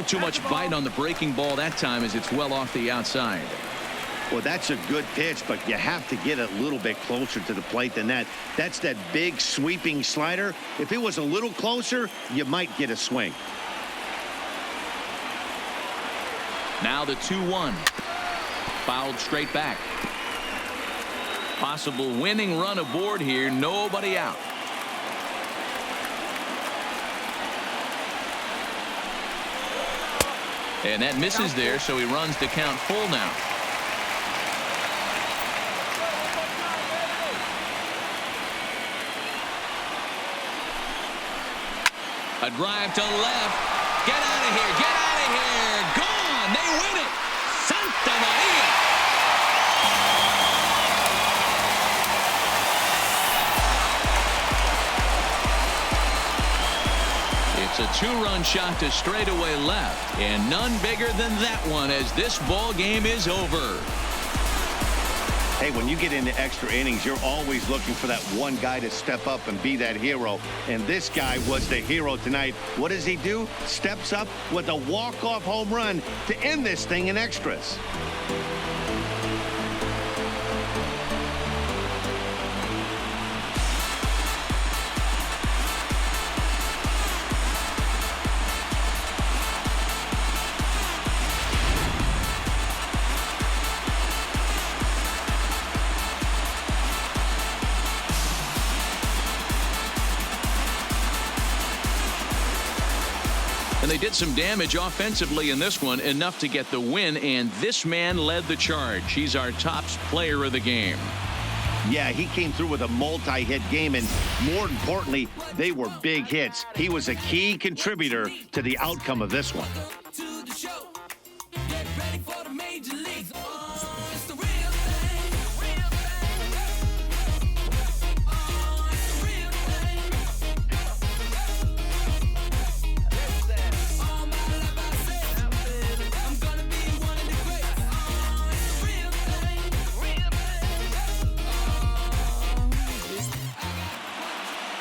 Too much bite on the breaking ball that time as it's well off the outside. Well, that's a good pitch, but you have to get a little bit closer to the plate than that. That's that big sweeping slider. If it was a little closer, you might get a swing. Now the 2-1. Fouled straight back. Possible winning run aboard here. Nobody out. And that misses there, so he runs the count full now. A drive to left. Get out of here. Get out of here. Gone. They win it. Santa Maria. It's a two-run shot to straightaway left, and none bigger than that one as this ball game is over. Hey, when you get into extra innings, you're always looking for that one guy to step up and be that hero. And this guy was the hero tonight. What does he do? Steps up with a walk-off home run to end this thing in extras. And they did some damage offensively in this one, enough to get the win, and this man led the charge. He's our top player of the game. Yeah, he came through with a multi-hit game, and more importantly, they were big hits. He was a key contributor to the outcome of this one.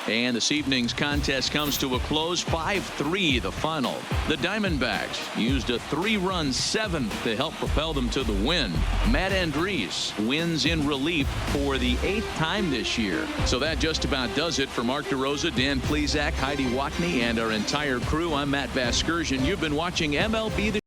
And this evening's contest comes to a close, 5-3 the final. The Diamondbacks used a 3-run seventh to help propel them to the win. Matt Andriese wins in relief for the 8th time this year. So that just about does it for Mark DeRosa, Dan Plesac, Heidi Watney, and our entire crew. I'm Matt Vasgersian. You've been watching MLB The